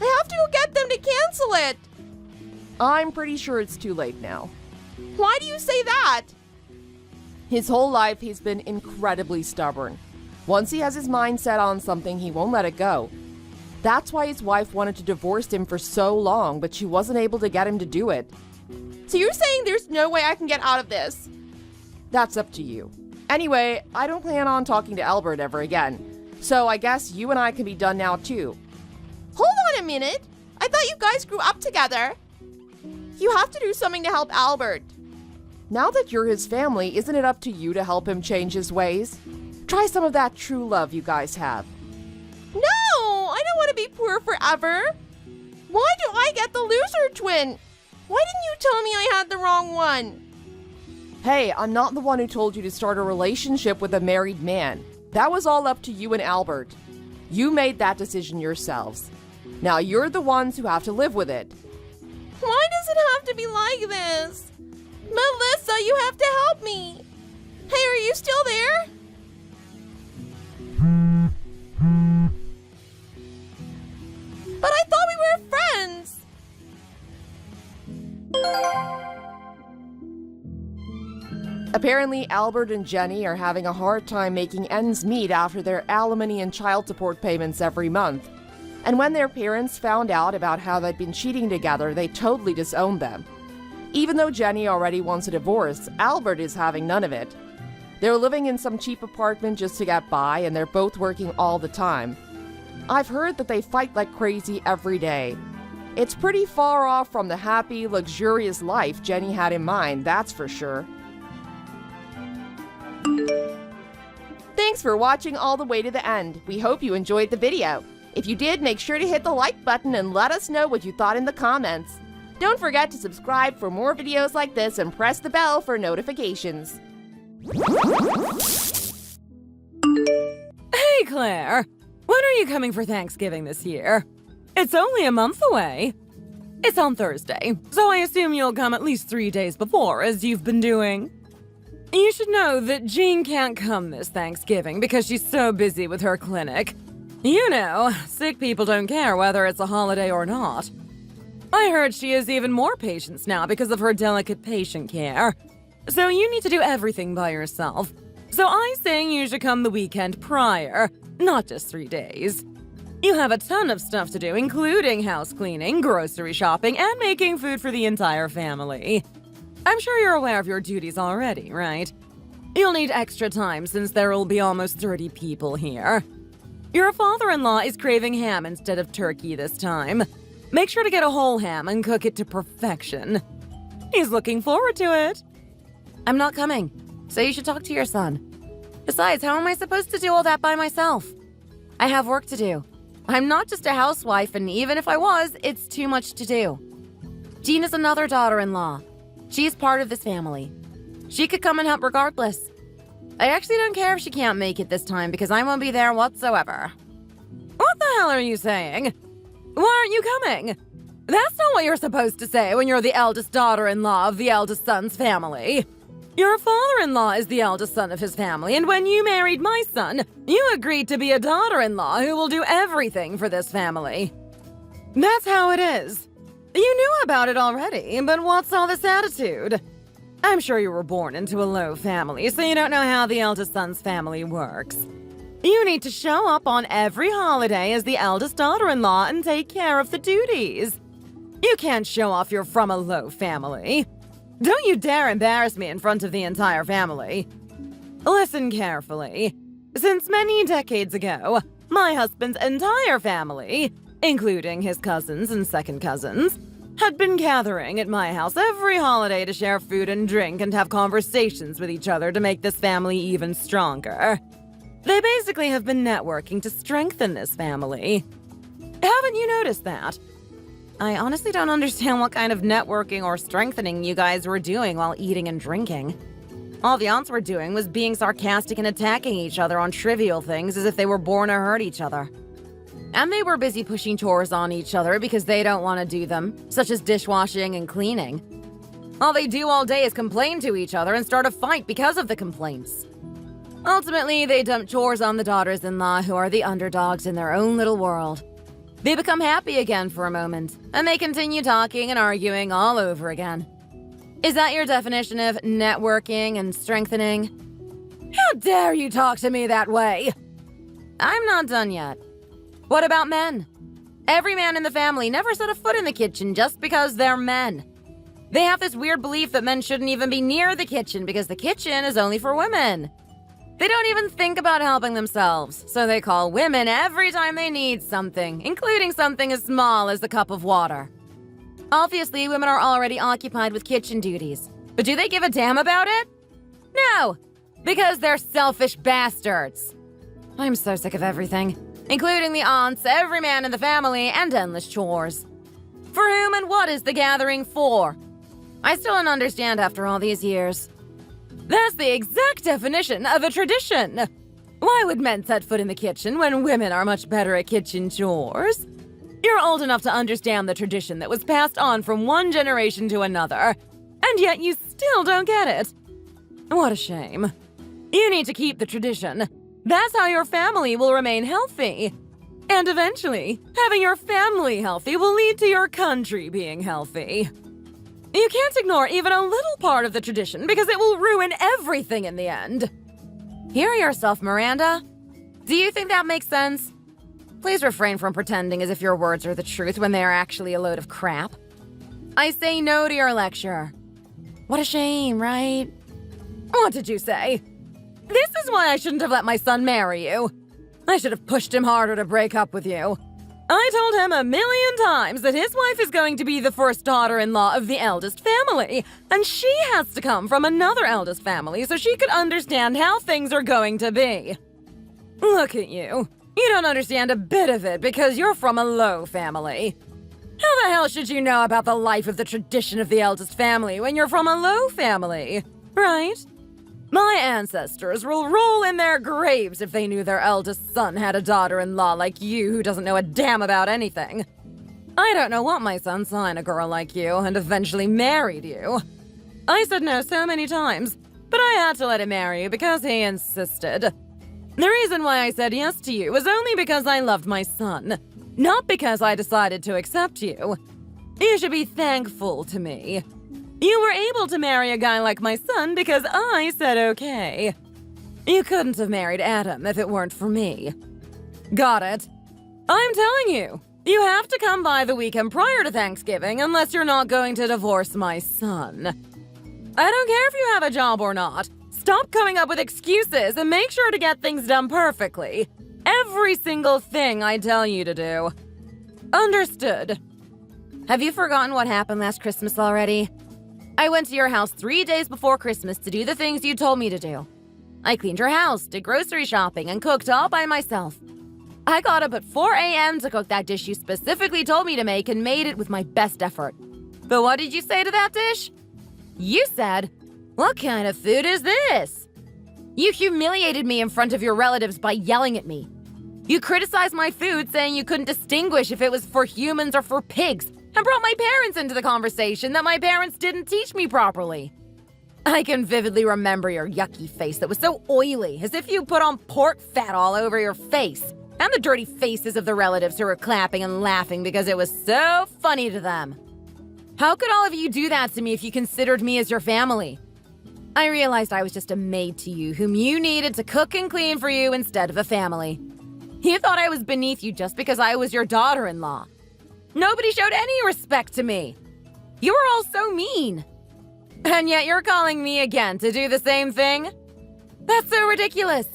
I have to go get them to cancel it. I'm pretty sure it's too late now. Why do you say that? His whole life, he's been incredibly stubborn. Once he has his mind set on something, he won't let it go. That's why his wife wanted to divorce him for so long, but she wasn't able to get him to do it. So you're saying there's no way I can get out of this? That's up to you. Anyway, I don't plan on talking to Albert ever again, so I guess you and I can be done now too. Hold on a minute. I thought you guys grew up together. You have to do something to help Albert. Now that you're his family, isn't it up to you to help him change his ways? Try some of that true love you guys have. No, I don't want to be poor forever. Why do I get the loser twin? Why didn't you tell me I had the wrong one? Hey, I'm not the one who told you to start a relationship with a married man. That was all up to you and Albert. You made that decision yourselves. Now you're the ones who have to live with it. Why does it have to be like this? Melissa, you have to help me. Hey, are you still there? But I thought we were friends. Apparently, Albert and Jenny are having a hard time making ends meet after their alimony and child support payments every month. And when their parents found out about how they'd been cheating together, they totally disowned them. Even though Jenny already wants a divorce, Albert is having none of it. They're living in some cheap apartment just to get by, and they're both working all the time. I've heard that they fight like crazy every day. It's pretty far off from the happy, luxurious life Jenny had in mind, that's for sure. Thanks for watching all the way to the end. We hope you enjoyed the video. If you did, make sure to hit the like button and let us know what you thought in the comments. Don't forget to subscribe for more videos like this and press the bell for notifications. Hey, Claire. When are you coming for Thanksgiving this year? It's only a month away. It's on Thursday, so I assume you'll come at least 3 days before, as you've been doing. You should know that Jean can't come this Thanksgiving because she's so busy with her clinic. You know, sick people don't care whether it's a holiday or not. I heard she has even more patients now because of her delicate patient care. So you need to do everything by yourself. So I say you should come the weekend prior, not just 3 days. You have a ton of stuff to do, including house cleaning, grocery shopping, and making food for the entire family. I'm sure you're aware of your duties already, right? You'll need extra time since there will be almost 30 people here. Your father-in-law is craving ham instead of turkey this time. Make sure to get a whole ham and cook it to perfection. He's looking forward to it. I'm not coming, so you should talk to your son. Besides, how am I supposed to do all that by myself? I have work to do. I'm not just a housewife, and even if I was, it's too much to do. Jean is another daughter-in-law. She's part of this family. She could come and help regardless. I actually don't care if she can't make it this time because I won't be there whatsoever. What the hell are you saying? Why aren't you coming? That's not what you're supposed to say when you're the eldest daughter-in-law of the eldest son's family. Your father-in-law is the eldest son of his family, and when you married my son, you agreed to be a daughter-in-law who will do everything for this family. That's how it is. You knew about it already, but what's all this attitude? I'm sure you were born into a low family, so you don't know how the eldest son's family works. You need to show up on every holiday as the eldest daughter-in-law and take care of the duties. You can't show off you're from a low family. Don't you dare embarrass me in front of the entire family. Listen carefully. Since many decades ago, my husband's entire family, including his cousins and second cousins, had been gathering at my house every holiday to share food and drink and have conversations with each other to make this family even stronger. They basically have been networking to strengthen this family. Haven't you noticed that? I honestly don't understand what kind of networking or strengthening you guys were doing while eating and drinking. All the aunts were doing was being sarcastic and attacking each other on trivial things as if they were born to hurt each other. And they were busy pushing chores on each other because they don't want to do them, such as dishwashing and cleaning. All they do all day is complain to each other and start a fight because of the complaints. Ultimately, they dump chores on the daughters-in-law who are the underdogs in their own little world. They become happy again for a moment, and they continue talking and arguing all over again. Is that your definition of networking and strengthening? How dare you talk to me that way? I'm not done yet. What about men? Every man in the family never set a foot in the kitchen just because they're men. They have this weird belief that men shouldn't even be near the kitchen because the kitchen is only for women. They don't even think about helping themselves, so they call women every time they need something, including something as small as a cup of water. Obviously, women are already occupied with kitchen duties, but do they give a damn about it? No, because they're selfish bastards. I'm so sick of everything, including the aunts, every man in the family, and endless chores. For whom and what is the gathering for? I still don't understand after all these years. That's the exact definition of a tradition. Why would men set foot in the kitchen when women are much better at kitchen chores? You're old enough to understand the tradition that was passed on from one generation to another, and yet you still don't get it. What a shame. You need to keep the tradition. That's how your family will remain healthy. And eventually, having your family healthy will lead to your country being healthy. You can't ignore even a little part of the tradition because it will ruin everything in the end. Hear yourself, Miranda. Do you think that makes sense? Please refrain from pretending as if your words are the truth when they are actually a load of crap. I say no to your lecture. What a shame, right? What did you say? This is why I shouldn't have let my son marry you. I should have pushed him harder to break up with you. I told him 1,000,000 times that his wife is going to be the first daughter-in-law of the eldest family, and she has to come from another eldest family so she could understand how things are going to be. Look at you. You don't understand a bit of it because you're from a low family. How the hell should you know about the life of the tradition of the eldest family when you're from a low family, right? My ancestors will roll in their graves if they knew their eldest son had a daughter-in-law like you who doesn't know a damn about anything. I don't know what my son saw in a girl like you and eventually married you. I said no so many times, but I had to let him marry you because he insisted. The reason why I said yes to you was only because I loved my son, not because I decided to accept you. You should be thankful to me. You were able to marry a guy like my son because I said okay. You couldn't have married Adam if it weren't for me. Got it? I'm telling you, you have to come by the weekend prior to Thanksgiving unless you're not going to divorce my son. I don't care if you have a job or not. Stop coming up with excuses and make sure to get things done perfectly. Every single thing I tell you to do. Understood. Have you forgotten what happened last Christmas already? I went to your house 3 days before Christmas to do the things you told me to do. I cleaned your house, did grocery shopping, and cooked all by myself. I got up at 4 a.m. to cook that dish you specifically told me to make and made it with my best effort. But what did you say to that dish? You said, "What kind of food is this?" You humiliated me in front of your relatives by yelling at me. You criticized my food, saying you couldn't distinguish if it was for humans or for pigs, and brought my parents into the conversation that my parents didn't teach me properly. I can vividly remember your yucky face that was so oily, as if you put on pork fat all over your face, and the dirty faces of the relatives who were clapping and laughing because it was so funny to them. How could all of you do that to me if you considered me as your family? I realized I was just a maid to you whom you needed to cook and clean for you instead of a family. You thought I was beneath you just because I was your daughter-in-law. Nobody showed any respect to me. You were all so mean. And yet you're calling me again to do the same thing? That's so ridiculous.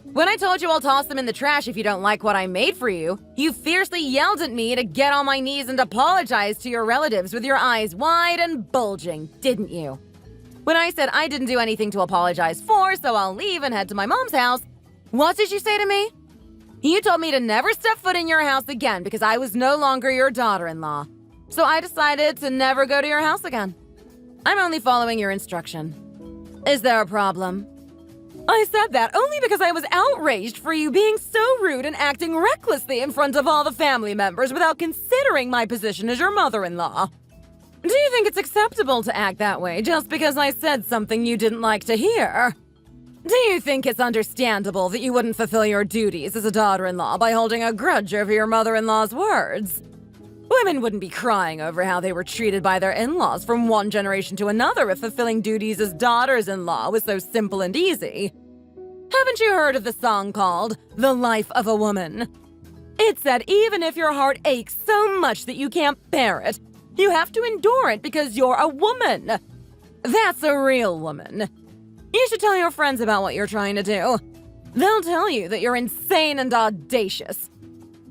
When I told you I'll toss them in the trash if you don't like what I made for you, you fiercely yelled at me to get on my knees and apologize to your relatives with your eyes wide and bulging, didn't you? When I said I didn't do anything to apologize for, so I'll leave and head to my mom's house, what did you say to me? You told me to never step foot in your house again because I was no longer your daughter-in-law. So I decided to never go to your house again. I'm only following your instruction. Is there a problem? I said that only because I was outraged for you being so rude and acting recklessly in front of all the family members without considering my position as your mother-in-law. Do you think it's acceptable to act that way just because I said something you didn't like to hear? Do you think it's understandable that you wouldn't fulfill your duties as a daughter-in-law by holding a grudge over your mother-in-law's words? Women wouldn't be crying over how they were treated by their in-laws from one generation to another if fulfilling duties as daughters-in-law was so simple and easy. Haven't you heard of the song called The Life of a Woman? It said even if your heart aches so much that you can't bear it, you have to endure it because you're a woman. That's a real woman. You should tell your friends about what you're trying to do. They'll tell you that you're insane and audacious.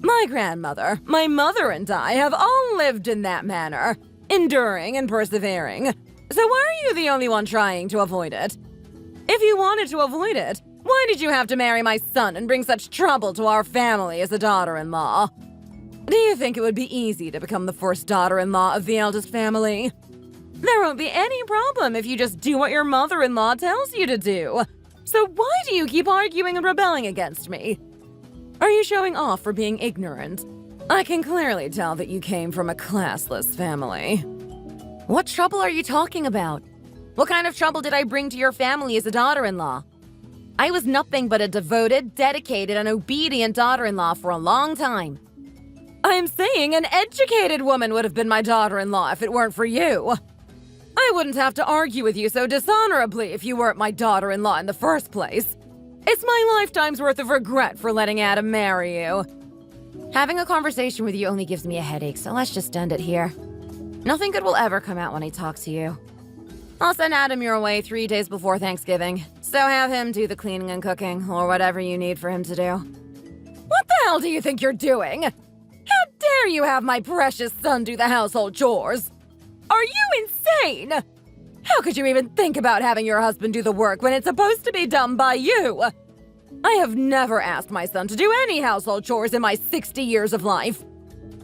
My grandmother, my mother, and I have all lived in that manner, enduring and persevering. So why are you the only one trying to avoid it? If you wanted to avoid it, why did you have to marry my son and bring such trouble to our family as a daughter-in-law? Do you think it would be easy to become the first daughter-in-law of the eldest family? There won't be any problem if you just do what your mother-in-law tells you to do. So why do you keep arguing and rebelling against me? Are you showing off for being ignorant? I can clearly tell that you came from a classless family. What trouble are you talking about? What kind of trouble did I bring to your family as a daughter-in-law? I was nothing but a devoted, dedicated, and obedient daughter-in-law for a long time. I'm saying an educated woman would have been my daughter-in-law if it weren't for you. I wouldn't have to argue with you so dishonorably if you weren't my daughter-in-law in the first place. It's my lifetime's worth of regret for letting Adam marry you. Having a conversation with you only gives me a headache, so let's just end it here. Nothing good will ever come out when I talk to you. I'll send Adam your way 3 days before Thanksgiving, so have him do the cleaning and cooking, or whatever you need for him to do. What the hell do you think you're doing? How dare you have my precious son do the household chores? Are you insane? How could you even think about having your husband do the work when it's supposed to be done by you? I have never asked my son to do any household chores in my 60 years of life.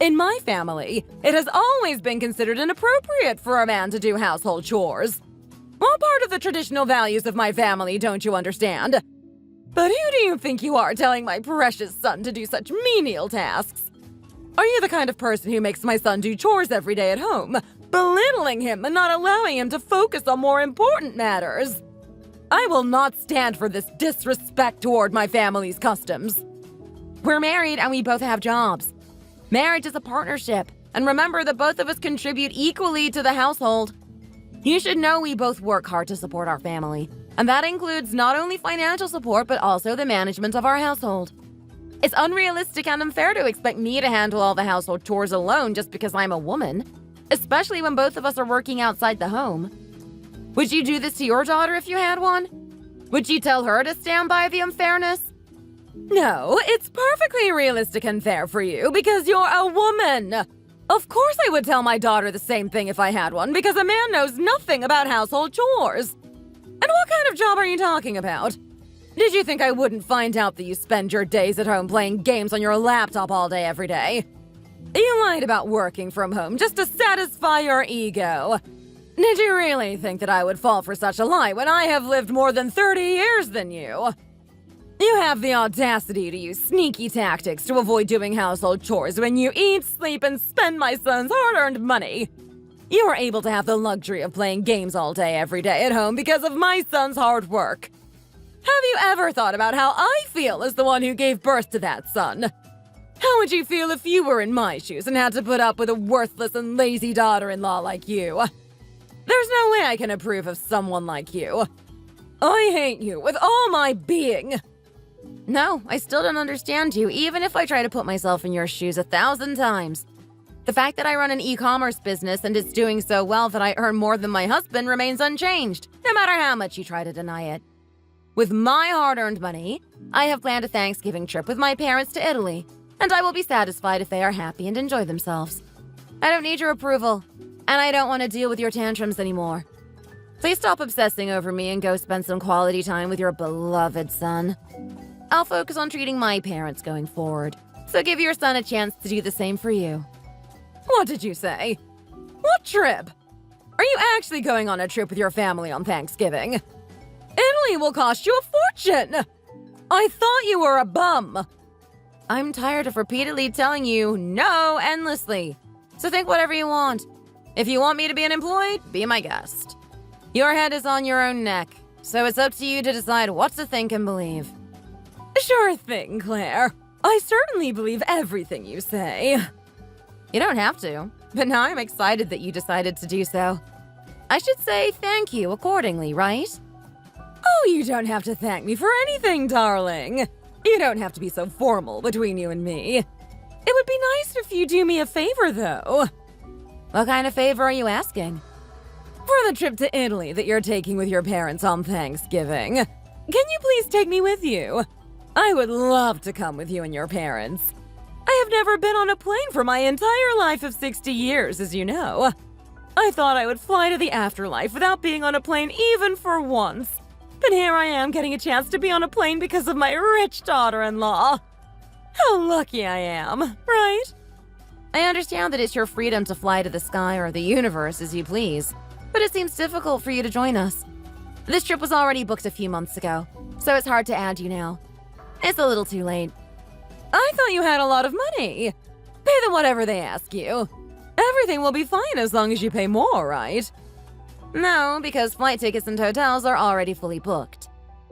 In my family, it has always been considered inappropriate for a man to do household chores. All part of the traditional values of my family, don't you understand? But who do you think you are telling my precious son to do such menial tasks? Are you the kind of person who makes my son do chores every day at home, belittling him and not allowing him to focus on more important matters? I will not stand for this disrespect toward my family's customs. We're married and we both have jobs. Marriage is a partnership, and remember that both of us contribute equally to the household. You should know we both work hard to support our family, and that includes not only financial support but also the management of our household. It's unrealistic and unfair to expect me to handle all the household chores alone just because I'm a woman, especially when both of us are working outside the home. Would you do this to your daughter if you had one? Would you tell her to stand by the unfairness? No, it's perfectly realistic and fair for you because you're a woman. Of course I would tell my daughter the same thing if I had one because a man knows nothing about household chores. And what kind of job are you talking about? Did you think I wouldn't find out that you spend your days at home playing games on your laptop all day every day? You lied about working from home just to satisfy your ego. Did you really think that I would fall for such a lie when I have lived more than 30 years than you? You have the audacity to use sneaky tactics to avoid doing household chores when you eat, sleep, and spend my son's hard-earned money. You are able to have the luxury of playing games all day every day at home because of my son's hard work. Have you ever thought about how I feel as the one who gave birth to that son? How would you feel if you were in my shoes and had to put up with a worthless and lazy daughter-in-law like you? There's no way I can approve of someone like you. I hate you with all my being. No, I still don't understand you, even if I try to put myself in your shoes 1,000 times. The fact that I run an e-commerce business and it's doing so well that I earn more than my husband remains unchanged, no matter how much you try to deny it. With my hard-earned money, I have planned a Thanksgiving trip with my parents to Italy, and I will be satisfied if they are happy and enjoy themselves. I don't need your approval, and I don't want to deal with your tantrums anymore. Please stop obsessing over me and go spend some quality time with your beloved son. I'll focus on treating my parents going forward, so give your son a chance to do the same for you. What did you say? What trip? Are you actually going on a trip with your family on Thanksgiving? Italy will cost you a fortune! I thought you were a bum! I'm tired of repeatedly telling you no endlessly. So think whatever you want. If you want me to be unemployed, be my guest. Your head is on your own neck, so it's up to you to decide what to think and believe. Sure thing, Claire. I certainly believe everything you say. You don't have to, but now I'm excited that you decided to do so. I should say thank you accordingly, right? Oh, you don't have to thank me for anything, darling. You don't have to be so formal between you and me. It would be nice if you do me a favor, though. What kind of favor are you asking? For the trip to Italy that you're taking with your parents on Thanksgiving, can you please take me with you? I would love to come with you and your parents. I have never been on a plane for my entire life of 60 years, as you know. I thought I would fly to the afterlife without being on a plane even for once. But here I am getting a chance to be on a plane because of my rich daughter-in-law. How lucky I am, right? I understand that it's your freedom to fly to the sky or the universe as you please, but it seems difficult for you to join us. This trip was already booked a few months ago, so it's hard to add you now. It's a little too late. I thought you had a lot of money. Pay them whatever they ask you. Everything will be fine as long as you pay more, right? No, because flight tickets and hotels are already fully booked.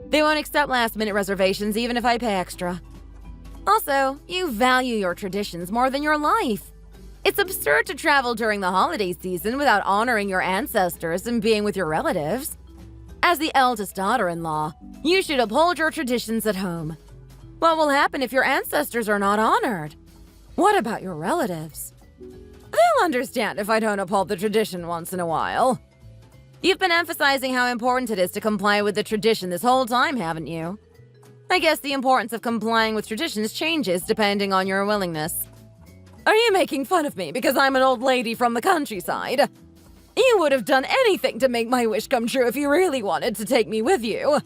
They won't accept last-minute reservations even if I pay extra. Also, you value your traditions more than your life. It's absurd to travel during the holiday season without honoring your ancestors and being with your relatives. As the eldest daughter-in-law, you should uphold your traditions at home. What will happen if your ancestors are not honored? What about your relatives? They'll understand if I don't uphold the tradition once in a while. You've been emphasizing how important it is to comply with the tradition this whole time, haven't you? I guess the importance of complying with traditions changes depending on your willingness. Are you making fun of me because I'm an old lady from the countryside? You would have done anything to make my wish come true if you really wanted to take me with you.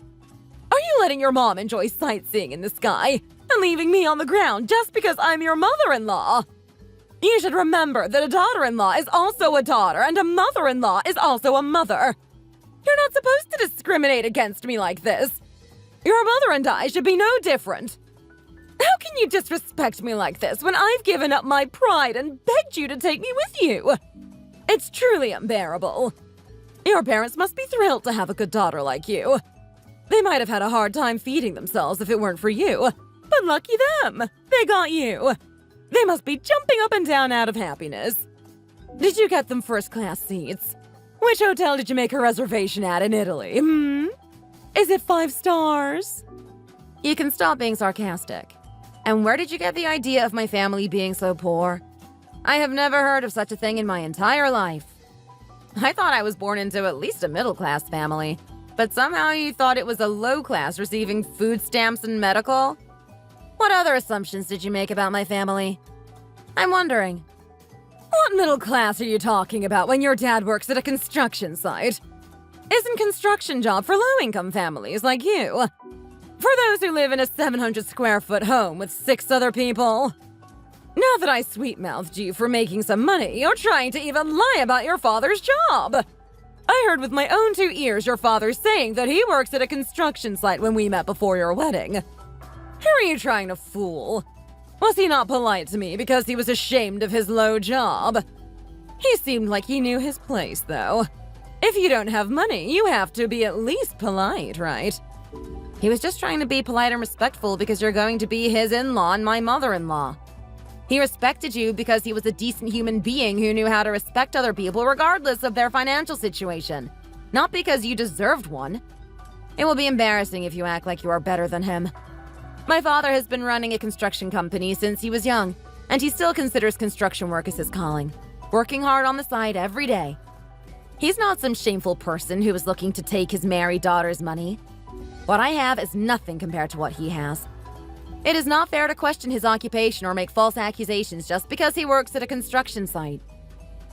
Are you letting your mom enjoy sightseeing in the sky and leaving me on the ground just because I'm your mother-in-law? You should remember that a daughter-in-law is also a daughter and a mother-in-law is also a mother. You're not supposed to discriminate against me like this. Your mother and I should be no different. How can you disrespect me like this when I've given up my pride and begged you to take me with you? It's truly unbearable. Your parents must be thrilled to have a good daughter like you. They might have had a hard time feeding themselves if it weren't for you, but lucky them, they got you. They must be jumping up and down out of happiness. Did you get them first-class seats? Which hotel did you make a reservation at in Italy, Is it 5 stars? You can stop being sarcastic. And where did you get the idea of my family being so poor? I have never heard of such a thing in my entire life. I thought I was born into at least a middle-class family, but somehow you thought it was a low class receiving food stamps and medical? What other assumptions did you make about my family? I'm wondering. What middle class are you talking about when your dad works at a construction site? Isn't construction job for low-income families like you? For those who live in a 700-square-foot home with 6 other people? Now that I sweet-mouthed you for making some money, you're trying to even lie about your father's job. I heard with my own 2 ears your father saying that he works at a construction site when we met before your wedding. Who are you trying to fool? Was he not polite to me because he was ashamed of his low job? He seemed like he knew his place, though. If you don't have money, you have to be at least polite, right? He was just trying to be polite and respectful because you're going to be his in-law and my mother-in-law. He respected you because he was a decent human being who knew how to respect other people regardless of their financial situation, not because you deserved one. It will be embarrassing if you act like you are better than him. My father has been running a construction company since he was young, and he still considers construction work as his calling, working hard on the side every day. He's not some shameful person who is looking to take his married daughter's money. What I have is nothing compared to what he has. It is not fair to question his occupation or make false accusations just because he works at a construction site.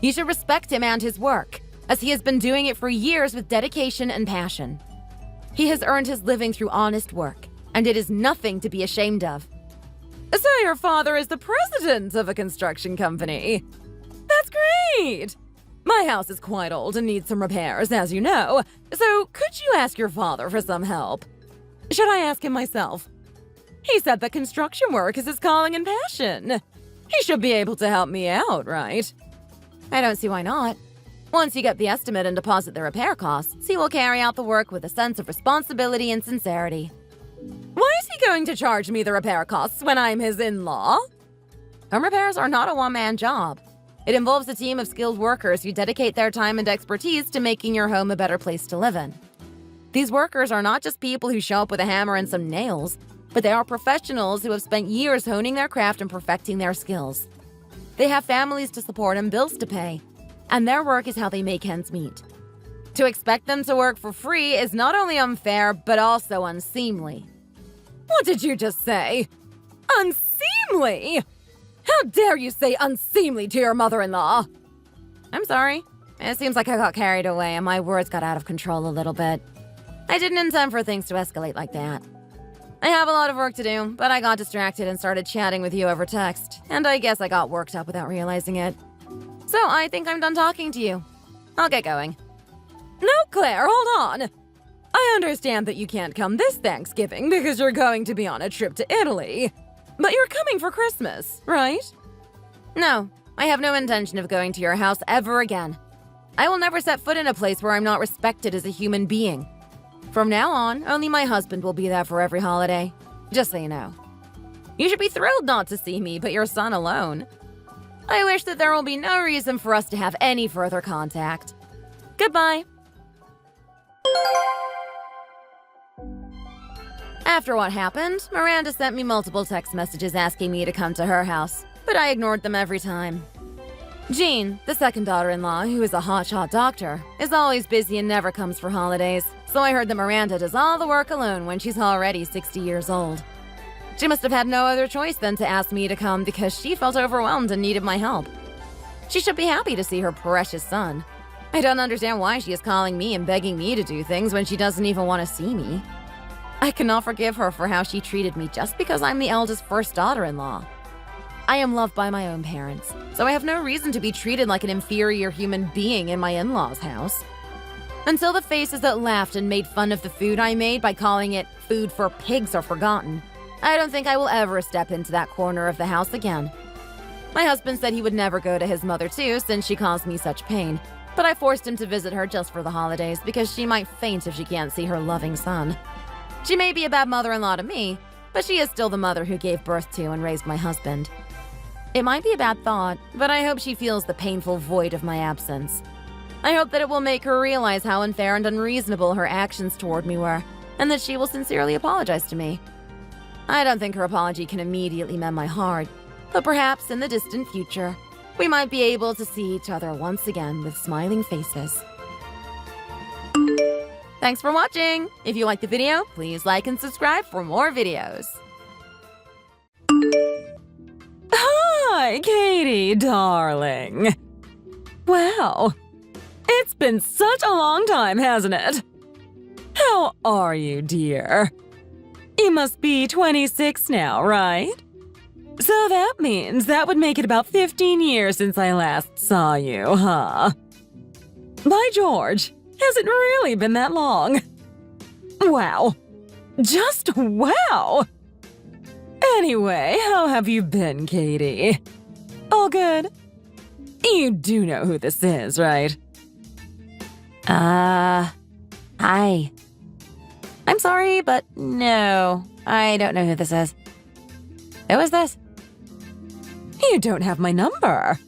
You should respect him and his work, as he has been doing it for years with dedication and passion. He has earned his living through honest work, and it is nothing to be ashamed of. So your father is the president of a construction company. That's great! My house is quite old and needs some repairs, as you know, so could you ask your father for some help? Should I ask him myself? He said that construction work is his calling and passion. He should be able to help me out, right? I don't see why not. Once you get the estimate and deposit the repair costs, he will carry out the work with a sense of responsibility and sincerity. Why is he going to charge me the repair costs when I'm his in-law? Home repairs are not a one-man job. It involves a team of skilled workers who dedicate their time and expertise to making your home a better place to live in. These workers are not just people who show up with a hammer and some nails, but they are professionals who have spent years honing their craft and perfecting their skills. They have families to support and bills to pay, and their work is how they make ends meet. To expect them to work for free is not only unfair, but also unseemly. What did you just say? Unseemly? How dare you say unseemly to your mother-in-law? I'm sorry. It seems like I got carried away and my words got out of control a little bit. I didn't intend for things to escalate like that. I have a lot of work to do, but I got distracted and started chatting with you over text, and I guess I got worked up without realizing it. So I think I'm done talking to you. I'll get going. No, Claire, hold on. I understand that you can't come this Thanksgiving because you're going to be on a trip to Italy. But you're coming for Christmas, right? No, I have no intention of going to your house ever again. I will never set foot in a place where I'm not respected as a human being. From now on, only my husband will be there for every holiday. Just so you know. You should be thrilled not to see me, but your son alone. I wish that there will be no reason for us to have any further contact. Goodbye. After what happened, Miranda sent me multiple text messages asking me to come to her house, but I ignored them every time. Jean, the second daughter-in-law, who is a hotshot doctor, is always busy and never comes for holidays, so I heard that Miranda does all the work alone when she's already 60 years old. She must have had no other choice than to ask me to come because she felt overwhelmed and needed my help. She should be happy to see her precious son. I don't understand why she is calling me and begging me to do things when she doesn't even want to see me. I cannot forgive her for how she treated me just because I'm the eldest first daughter-in-law. I am loved by my own parents, so I have no reason to be treated like an inferior human being in my in-laws' house. Until the faces that laughed and made fun of the food I made by calling it food for pigs are forgotten, I don't think I will ever step into that corner of the house again. My husband said he would never go to his mother too since she caused me such pain, but I forced him to visit her just for the holidays because she might faint if she can't see her loving son. She may be a bad mother-in-law to me, but she is still the mother who gave birth to and raised my husband. It might be a bad thought, but I hope she feels the painful void of my absence. I hope that it will make her realize how unfair and unreasonable her actions toward me were, and that she will sincerely apologize to me. I don't think her apology can immediately mend my heart, but perhaps in the distant future, we might be able to see each other once again with smiling faces. Thanks for watching! If you liked the video, please like and subscribe for more videos. Hi, Katie, darling. Wow, it's been such a long time, hasn't it? How are you, dear? You must be 26 now, right? So that means that would make it about 15 years since I last saw you, huh? By George, has it really been that long? Wow. Just wow! Anyway, how have you been, Katie? All good? You do know who this is, right? Hi. I'm sorry, but no, I don't know who this is. Who is this? You don't have my number.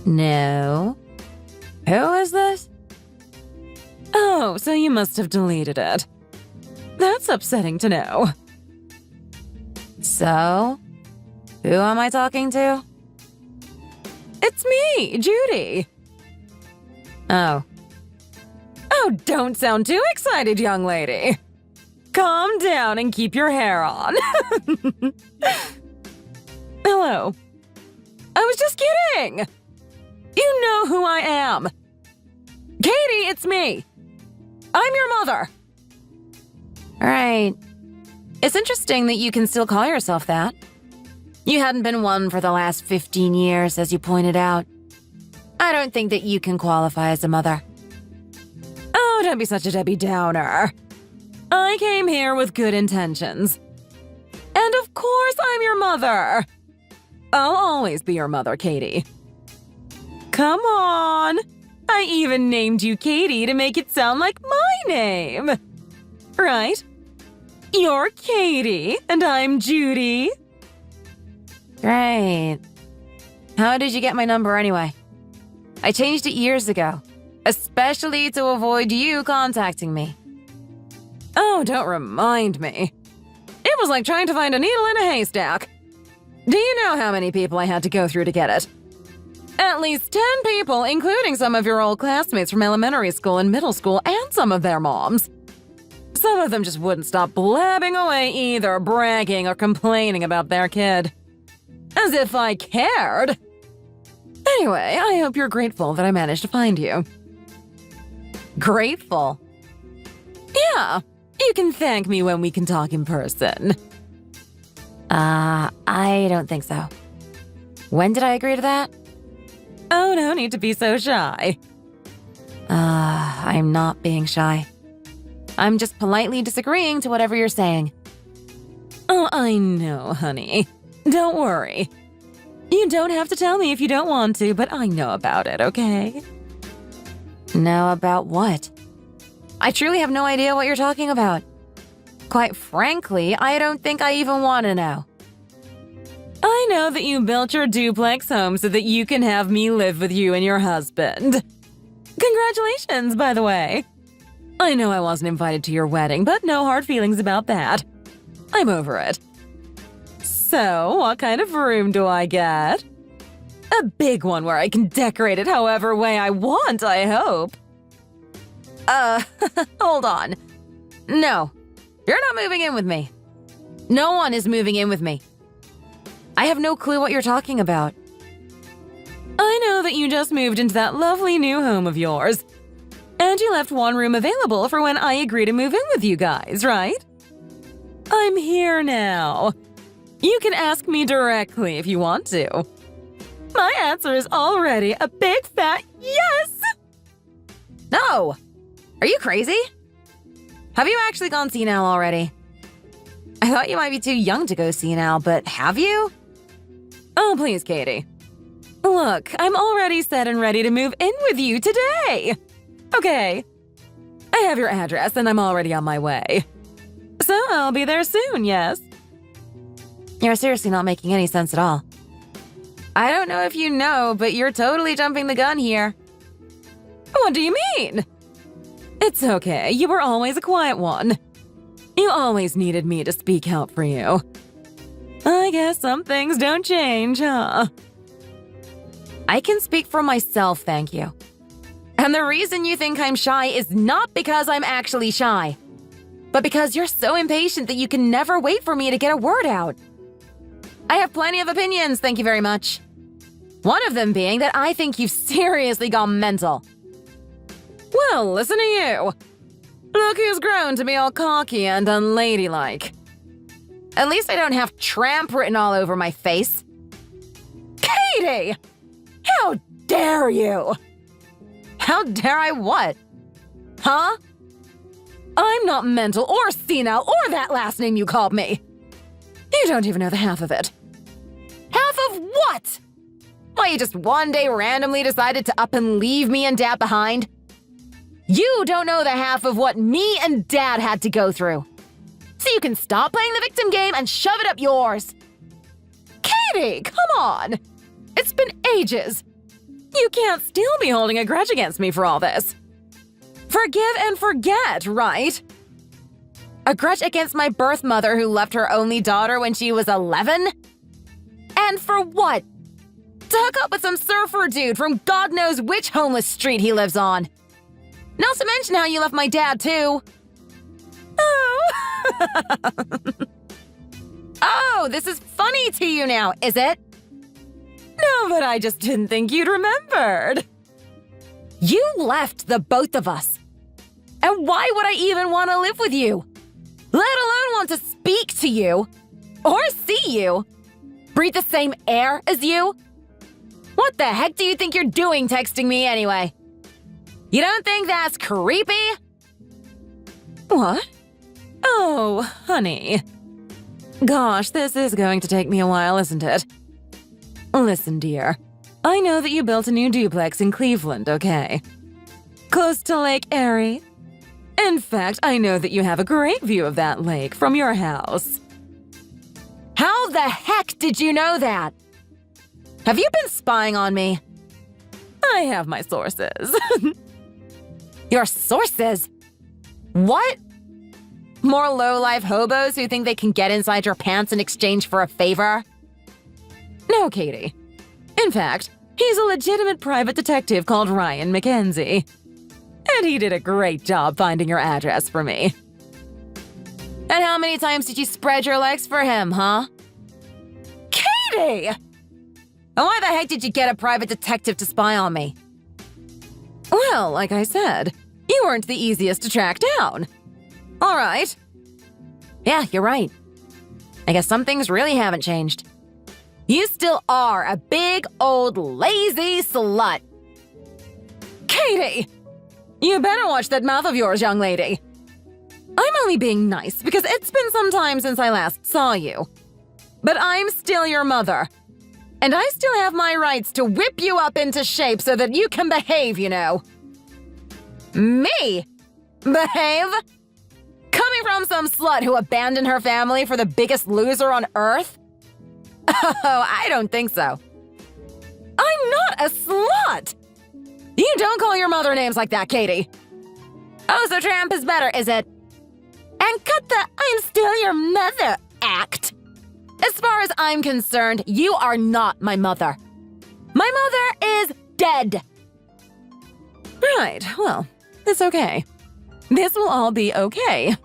No. Who is this? Oh, so you must have deleted it. That's upsetting to know. So, who am I talking to? It's me, Judy. Oh. Oh, don't sound too excited, young lady. Calm down and keep your hair on. Hello. I was just kidding. You know who I am. Katie, it's me. I'm your mother. All right. It's interesting that you can still call yourself that. You hadn't been one for the last 15 years, as you pointed out. I don't think that you can qualify as a mother. Oh, don't be such a Debbie Downer. I came here with good intentions. And of course I'm your mother. I'll always be your mother, Katie. Come on. I even named you Katie to make it sound like my name. Right? You're Katie, and I'm Judy. Great. How did you get my number anyway? I changed it years ago, especially to avoid you contacting me. Oh, don't remind me. It was like trying to find a needle in a haystack. Do you know how many people I had to go through to get it? At least 10 people, including some of your old classmates from elementary school and middle school and some of their moms. Some of them just wouldn't stop blabbing away either, bragging or complaining about their kid. As if I cared. Anyway, I hope you're grateful that I managed to find you. Grateful? Yeah, you can thank me when we can talk in person. I don't think so. When did I agree to that? Oh, no need to be so shy. I'm not being shy. I'm just politely disagreeing to whatever you're saying. Oh, I know, honey. Don't worry. You don't have to tell me if you don't want to, but I know about it, okay? Know about what? I truly have no idea what you're talking about. Quite frankly, I don't think I even want to know. I know that you built your duplex home so that you can have me live with you and your husband. Congratulations, by the way. I know I wasn't invited to your wedding, but no hard feelings about that. I'm over it. So, what kind of room do I get? A big one where I can decorate it however way I want, I hope. Hold on. No, you're not moving in with me. No one is moving in with me. I have no clue what you're talking about. I know that you just moved into that lovely new home of yours. And you left one room available for when I agree to move in with you guys, right? I'm here now. You can ask me directly if you want to. My answer is already a big fat yes! No! Are you crazy? Have you actually gone senile already? I thought you might be too young to go senile, but have you? Oh, please, Katie. Look, I'm already set and ready to move in with you today. Okay. I have your address and I'm already on my way. So I'll be there soon, yes? You're seriously not making any sense at all. I don't know if you know, but you're totally jumping the gun here. What do you mean? It's okay, you were always a quiet one. You always needed me to speak out for you. I guess some things don't change, huh? I can speak for myself, thank you. And the reason you think I'm shy is not because I'm actually shy, but because you're so impatient that you can never wait for me to get a word out. I have plenty of opinions, thank you very much. One of them being that I think you've seriously gone mental. Well, listen to you. Look who's grown to be all cocky and unladylike. At least I don't have tramp written all over my face. Katie! How dare you? How dare I what? Huh? I'm not mental or senile or that last name you called me. You don't even know the half of it. Half of what? Why, you just one day randomly decided to up and leave me and Dad behind? You don't know the half of what me and Dad had to go through. So you can stop playing the victim game and shove it up yours. Katie, come on. It's been ages. You can't still be holding a grudge against me for all this. Forgive and forget, right? A grudge against my birth mother who left her only daughter when she was 11? And for what? To hook up with some surfer dude from God knows which homeless street he lives on. Not to mention how you left my dad, too. Oh. Oh, this is funny to you now, is it? No, but I just didn't think you'd remembered. You left the both of us. And why would I even want to live with you? Let alone want to speak to you. Or see you. Breathe the same air as you. What the heck do you think you're doing texting me anyway? You don't think that's creepy? What? Oh, honey. Gosh, this is going to take me a while, isn't it? Listen, dear. I know that you built a new duplex in Cleveland, okay? Close to Lake Erie. In fact, I know that you have a great view of that lake from your house. How the heck did you know that? Have you been spying on me? I have my sources. Your sources? What? More low-life hobos who think they can get inside your pants in exchange for a favor? No, Katie. In fact, he's a legitimate private detective called Ryan Mackenzie. And he did a great job finding your address for me. And how many times did you spread your legs for him, huh? Katie! And why the heck did you get a private detective to spy on me? Well, like I said, you weren't the easiest to track down. All right. Yeah, you're right. I guess some things really haven't changed. You still are a big, old, lazy slut. Katie! You better watch that mouth of yours, young lady. I'm only being nice because it's been some time since I last saw you. But I'm still your mother. And I still have my rights to whip you up into shape so that you can behave, you know. Me? Behave? Coming from some slut who abandoned her family for the biggest loser on earth? Oh, I don't think so. I'm not a slut! You don't call your mother names like that, Katie. Oh, so tramp is better, is it? And cut the I'm still your mother act. As far as I'm concerned, you are not my mother. My mother is dead. Right, well, it's okay. This will all be okay.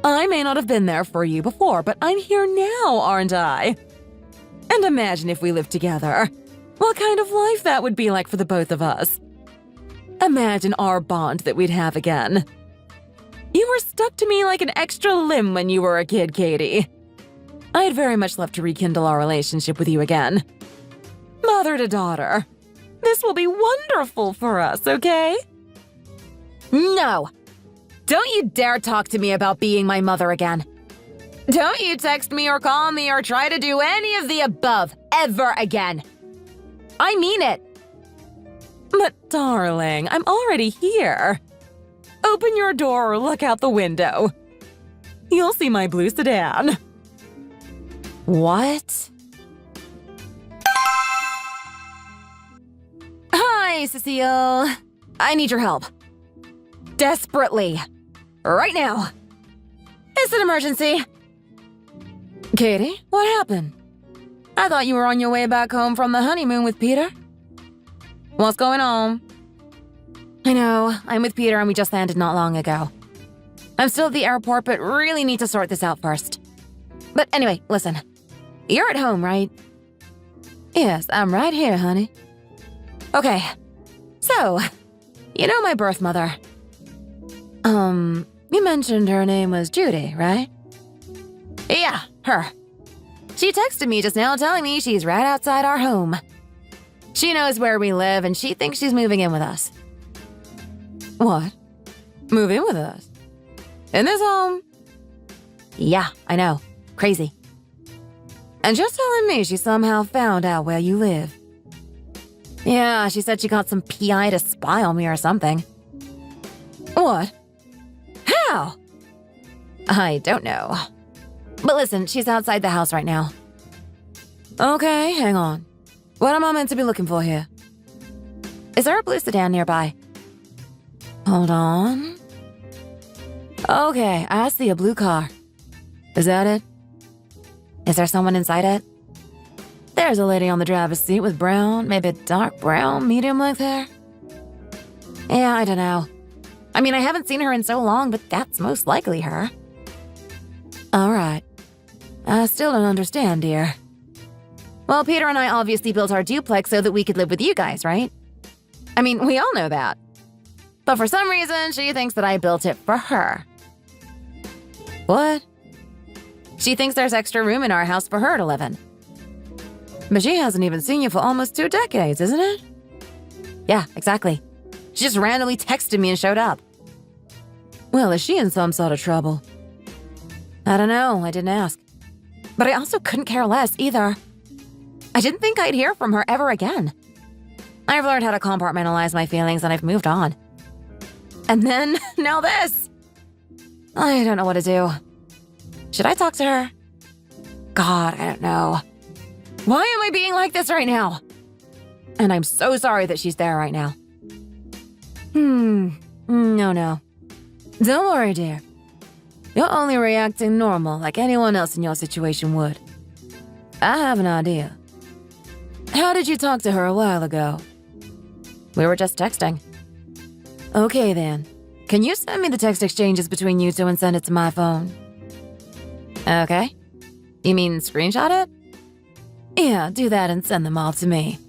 I may not have been there for you before, but I'm here now, aren't I? And imagine if we lived together. What kind of life that would be like for the both of us. Imagine our bond that we'd have again. You were stuck to me like an extra limb when you were a kid, Katie. I'd very much love to rekindle our relationship with you again. Mother to daughter. This will be wonderful for us, okay? No. Don't you dare talk to me about being my mother again. Don't you text me or call me or try to do any of the above ever again. I mean it. But darling, I'm already here. Open your door or look out the window. You'll see my blue sedan. What? Hi, Cecile. I need your help. Desperately. Right now. It's an emergency. Katie, what happened? I thought you were on your way back home from the honeymoon with Peter. What's going on? I know, I'm with Peter and we just landed not long ago. I'm still at the airport, but really need to sort this out first. But anyway, listen. You're at home, right? Yes, I'm right here, honey. Okay, so, you know my birth mother. You mentioned her name was Judy, right? Yeah, her. She texted me just now telling me she's right outside our home. She knows where we live and she thinks she's moving in with us. What? Move in with us? In this home? Yeah, I know. Crazy. And just telling me she somehow found out where you live. Yeah, she said she got some PI to spy on me or something. What? How? I don't know. But listen, she's outside the house right now. Okay, hang on. What am I meant to be looking for here? Is there a blue sedan nearby? Hold on. Okay, I see a blue car. Is that it? Is there someone inside it? There's a lady on the driver's seat with brown, maybe dark brown, medium-length hair. Yeah, I don't know. I mean, I haven't seen her in so long, but that's most likely her. All right. I still don't understand, dear. Well, Peter and I obviously built our duplex so that we could live with you guys, right? I mean, we all know that. But for some reason, she thinks that I built it for her. What? She thinks there's extra room in our house for her to live in. But she hasn't even seen you for almost 2 decades, isn't it? Yeah, exactly. She just randomly texted me and showed up. Well, is she in some sort of trouble? I don't know, I didn't ask. But I also couldn't care less either. I didn't think I'd hear from her ever again. I've learned how to compartmentalize my feelings and I've moved on. And then, now this! I don't know what to do. Should I talk to her? God, I don't know. Why am I being like this right now? And I'm so sorry that she's there right now. No. Don't worry, dear. You're only reacting normal like anyone else in your situation would. I have an idea. How did you talk to her a while ago? We were just texting. Okay then. Can you send me the text exchanges between you two and send it to my phone? Okay. You mean screenshot it? Yeah, do that and send them all to me.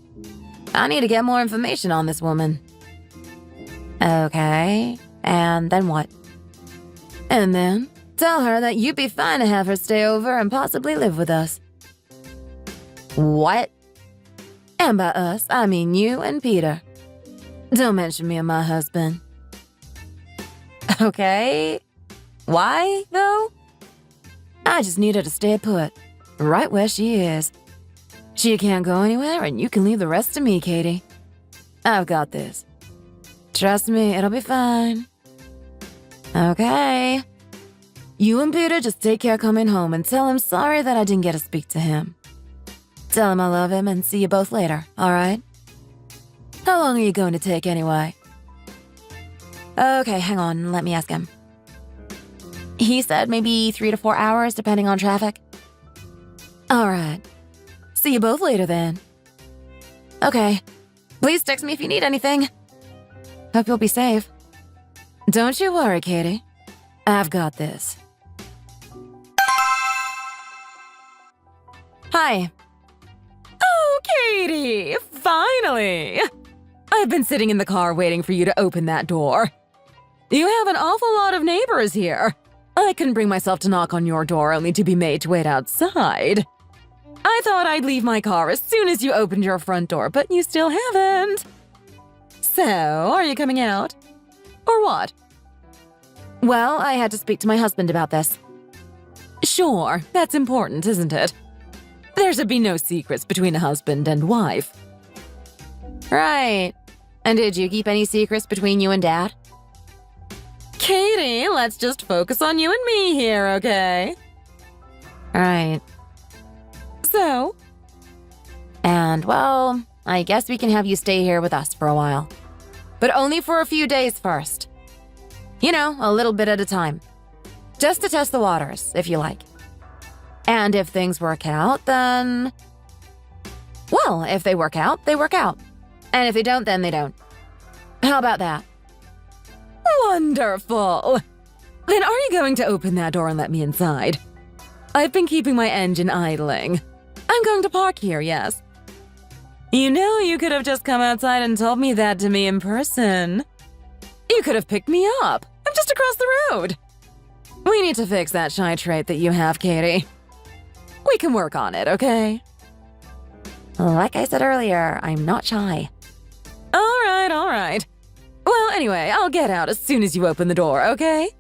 I need to get more information on this woman. Okay. And then what? And then tell her that you'd be fine to have her stay over and possibly live with us. What? And by us, I mean you and Peter. Don't mention me and my husband. Okay. Why, though? I just need her to stay put, right where she is. She can't go anywhere, and you can leave the rest to me, Katie. I've got this. Trust me, it'll be fine. Okay. You and Peter just take care coming home and tell him sorry that I didn't get to speak to him. Tell him I love him and see you both later, all right? How long are you going to take anyway? Okay, hang on, let me ask him. He said maybe 3 to 4 hours, depending on traffic. All right. See you both later then. Okay. Please text me if you need anything. Hope you'll be safe. Don't you worry, Katie. I've got this. Hi. Oh, Katie! Finally! I've been sitting in the car waiting for you to open that door. You have an awful lot of neighbors here. I couldn't bring myself to knock on your door only to be made to wait outside. I thought I'd leave my car as soon as you opened your front door, but you still haven't. So, are you coming out? Or what? Well, I had to speak to my husband about this. Sure, that's important, isn't it? There should be no secrets between a husband and wife. Right. And did you keep any secrets between you and Dad? Katie, let's just focus on you and me here, okay? Right. So? And, well, I guess we can have you stay here with us for a while. But only for a few days first. You know, a little bit at a time. Just to test the waters, if you like. And if things work out, then... Well, if they work out, they work out. And if they don't, then they don't. How about that? Wonderful! Then are you going to open that door and let me inside? I've been keeping my engine idling. I'm going to park here, yes. You know, you could have just come outside and told me that to me in person. You could have picked me up. I'm just across the road. We need to fix that shy trait that you have, Katie. We can work on it, okay? Like I said earlier, I'm not shy. All right. Well, anyway, I'll get out as soon as you open the door, okay?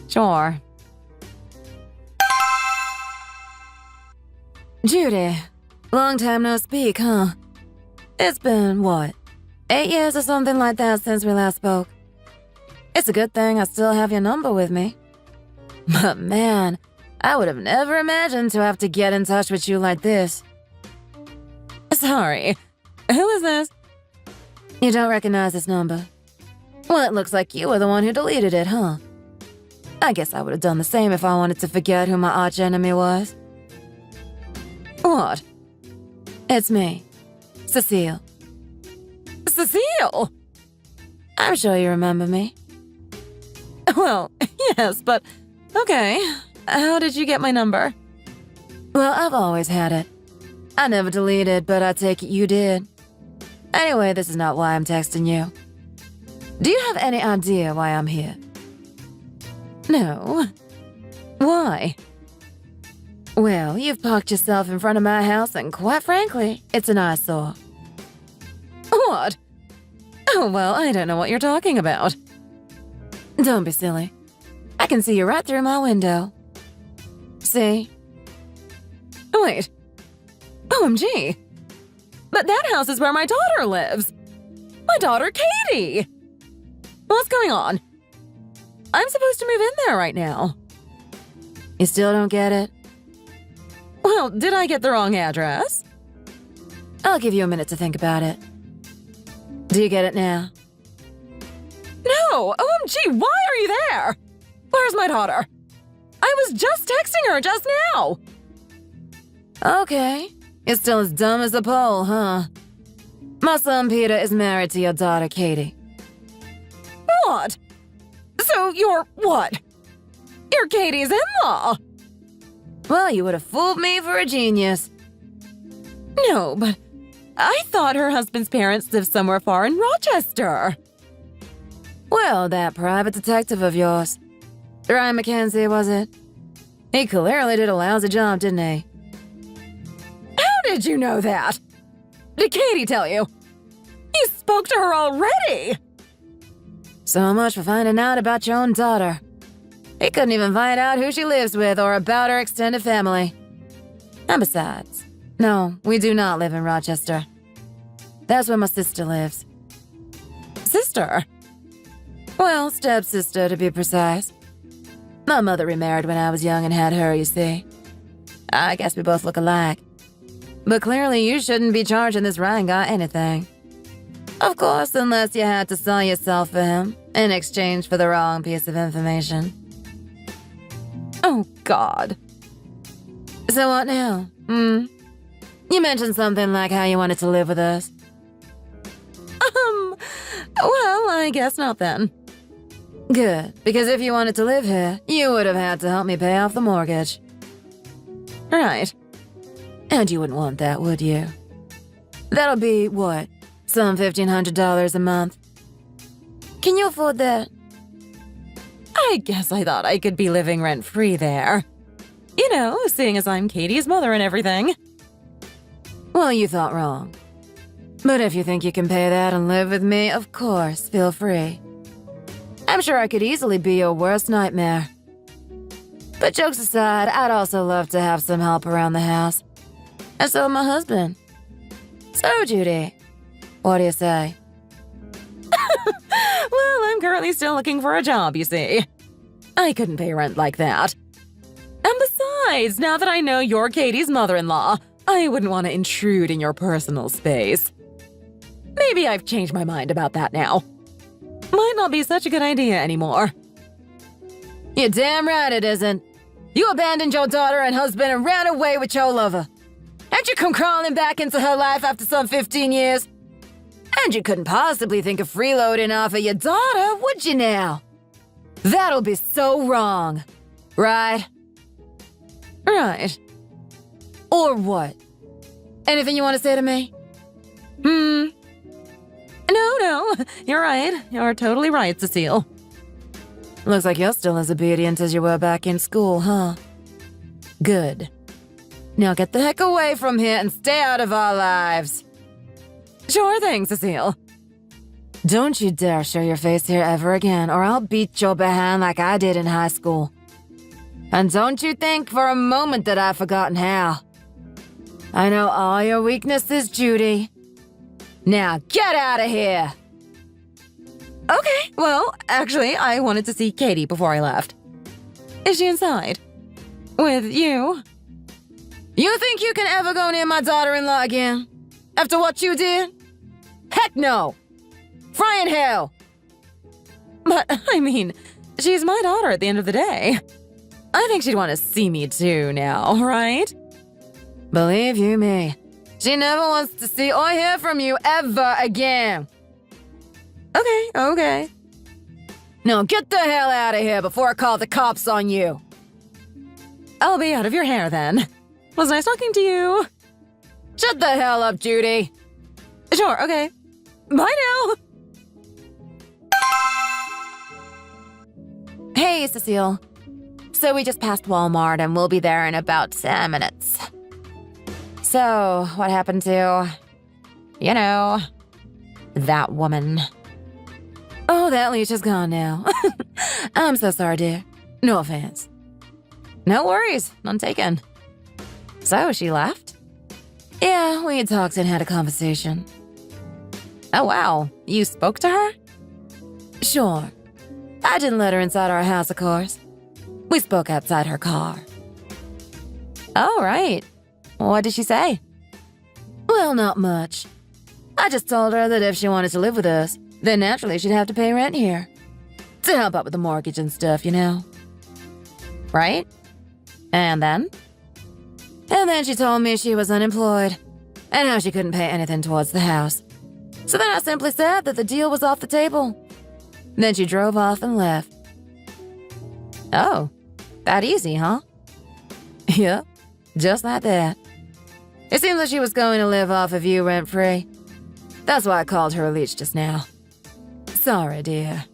Sure. Judy, long time no speak, huh? It's been, what, 8 years or something like that since we last spoke? It's a good thing I still have your number with me. But man, I would have never imagined to have to get in touch with you like this. Sorry, who is this? You don't recognize this number? Well, it looks like you were the one who deleted it, huh? I guess I would have done the same if I wanted to forget who my archenemy was. What? It's me, Cecile. Cecile? I'm sure you remember me. Well, yes, but okay. How did you get my number? Well, I've always had it. I never deleted, but I take it you did. Anyway, this is not why I'm texting you. Do you have any idea why I'm here? No. Why? Well, you've parked yourself in front of my house, and quite frankly, it's an eyesore. What? Oh, well, I don't know what you're talking about. Don't be silly. I can see you right through my window. See? Wait. OMG. But that house is where my daughter lives. My daughter, Katie. What's going on? I'm supposed to move in there right now. You still don't get it? Well, did I get the wrong address? I'll give you a minute to think about it. Do you get it now? No! OMG, why are you there? Where's my daughter? I was just texting her just now. Okay. You're still as dumb as a pole, huh? My son Peter is married to your daughter Katie. What? So you're what? You're Katie's in-law. Well, you would have fooled me for a genius. No, but I thought her husband's parents lived somewhere far in Rochester. Well, that private detective of yours, Ryan Mackenzie, was it? He clearly did a lousy job, didn't he? How did you know that? Did Katie tell you? You spoke to her already! So much for finding out about your own daughter. He couldn't even find out who she lives with or about her extended family. And besides, no, we do not live in Rochester. That's where my sister lives. Sister? Well, stepsister to be precise. My mother remarried when I was young and had her, you see. I guess we both look alike. But clearly you shouldn't be charging this Ryan guy anything. Of course, unless you had to sell yourself for him in exchange for the wrong piece of information. Oh, God. So what now? You mentioned something like how you wanted to live with us. Well, I guess not then. Good, because if you wanted to live here, you would have had to help me pay off the mortgage. Right. And you wouldn't want that, would you? That'll be, what, some $1,500 a month? Can you afford that? I guess I thought I could be living rent-free there. You know, seeing as I'm Katie's mother and everything. Well, you thought wrong. But if you think you can pay that and live with me, of course, feel free. I'm sure I could easily be your worst nightmare. But jokes aside, I'd also love to have some help around the house. And so would my husband. So, Judy, what do you say? Well, I'm currently still looking for a job, you see. I couldn't pay rent like that. And besides, now that I know you're Katie's mother-in-law, I wouldn't want to intrude in your personal space. Maybe I've changed my mind about that now. Might not be such a good idea anymore. You're damn right it isn't. You abandoned your daughter and husband and ran away with your lover. And you come crawling back into her life after some 15 years. And you couldn't possibly think of freeloading off of your daughter, would you now? That'll be so wrong. Right? Right. Or what? Anything you want to say to me? No, you're right. You're totally right, Cecile. Looks like you're still as obedient as you were back in school, huh? Good. Now get the heck away from here and stay out of our lives. Sure thing, Cecile. Don't you dare show your face here ever again, or I'll beat your behind like I did in high school. And don't you think for a moment that I've forgotten how. I know all your weaknesses, Judy. Now get out of here! Okay, well, actually, I wanted to see Katie before I left. Is she inside? With you? You think you can ever go near my daughter-in-law again? After what you did? Heck no! Fry in hell! But, I mean, she's my daughter at the end of the day. I think she'd want to see me too now, right? Believe you me, she never wants to see or hear from you ever again. Okay. Now get the hell out of here before I call the cops on you. I'll be out of your hair then. Was nice talking to you. Shut the hell up, Judy. Sure, okay. Bye now. Hey, Cecile. So we just passed Walmart and we'll be there in about 10 minutes. So, what happened to, you know, that woman? Oh, that leash is gone now. I'm so sorry, dear. No offense. No worries, none taken. So, she left? Yeah, we had talked and had a conversation. Oh, wow. You spoke to her? Sure. I didn't let her inside our house, of course. We spoke outside her car. Oh, right. What did she say? Well, not much. I just told her that if she wanted to live with us, then naturally she'd have to pay rent here. To help out with the mortgage and stuff, you know. Right? And then? And then she told me she was unemployed and how she couldn't pay anything towards the house. So then I simply said that the deal was off the table. Then she drove off and left. Oh, that easy, huh? Yep, just like that. It seems like she was going to live off of you rent-free. That's why I called her a leech just now. Sorry, dear.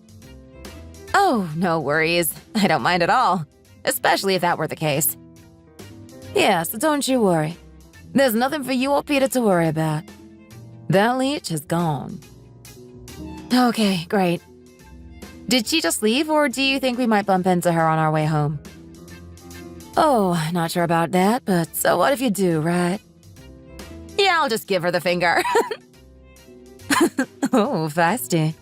Oh, no worries. I don't mind at all, especially if that were the case. Yeah, so don't you worry. There's nothing for you or Peter to worry about. That leech is gone. Okay, great. Did she just leave, or do you think we might bump into her on our way home? Oh, not sure about that, but so what if you do, right? Yeah, I'll just give her the finger. Oh, feisty.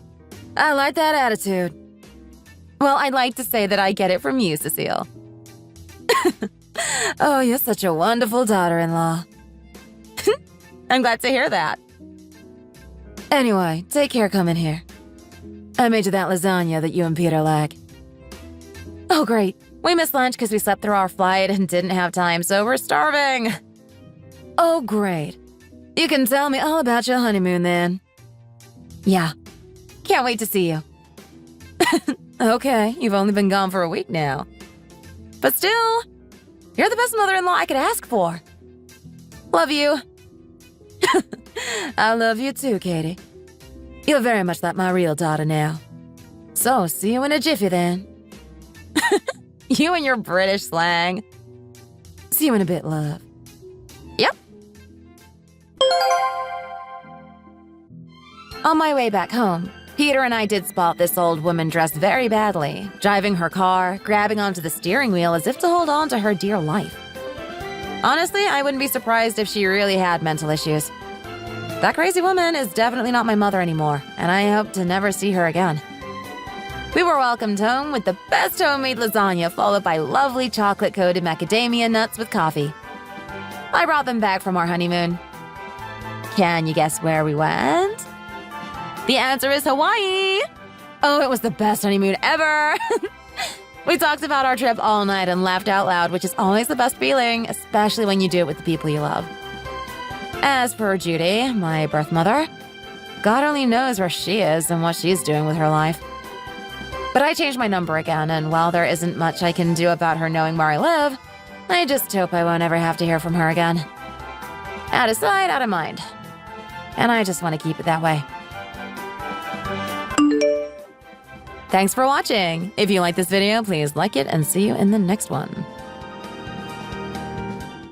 I like that attitude. Well, I'd like to say that I get it from you, Cecile. Oh, you're such a wonderful daughter-in-law. I'm glad to hear that. Anyway, take care coming here. I made you that lasagna that you and Peter like. Oh, great. We missed lunch because we slept through our flight and didn't have time, so we're starving. Oh, great. You can tell me all about your honeymoon then. Yeah. Can't wait to see you. Okay, you've only been gone for a week now. But still, you're the best mother-in-law I could ask for. Love you. I love you too, Katie. You're very much like my real daughter now. So, see you in a jiffy then. You and your British slang. See you in a bit, love. Yep. On my way back home, Peter and I did spot this old woman dressed very badly, driving her car, grabbing onto the steering wheel as if to hold on to her dear life. Honestly, I wouldn't be surprised if she really had mental issues. That crazy woman is definitely not my mother anymore, and I hope to never see her again. We were welcomed home with the best homemade lasagna, followed by lovely chocolate-coated macadamia nuts with coffee. I brought them back from our honeymoon. Can you guess where we went? The answer is Hawaii! Oh, it was the best honeymoon ever! We talked about our trip all night and laughed out loud, which is always the best feeling, especially when you do it with the people you love. As for Judy, my birth mother, God only knows where she is and what she's doing with her life. But I changed my number again, and while there isn't much I can do about her knowing where I live, I just hope I won't ever have to hear from her again. Out of sight, out of mind. And I just want to keep it that way. Thanks for watching. If you like this video, please like it and see you in the next one.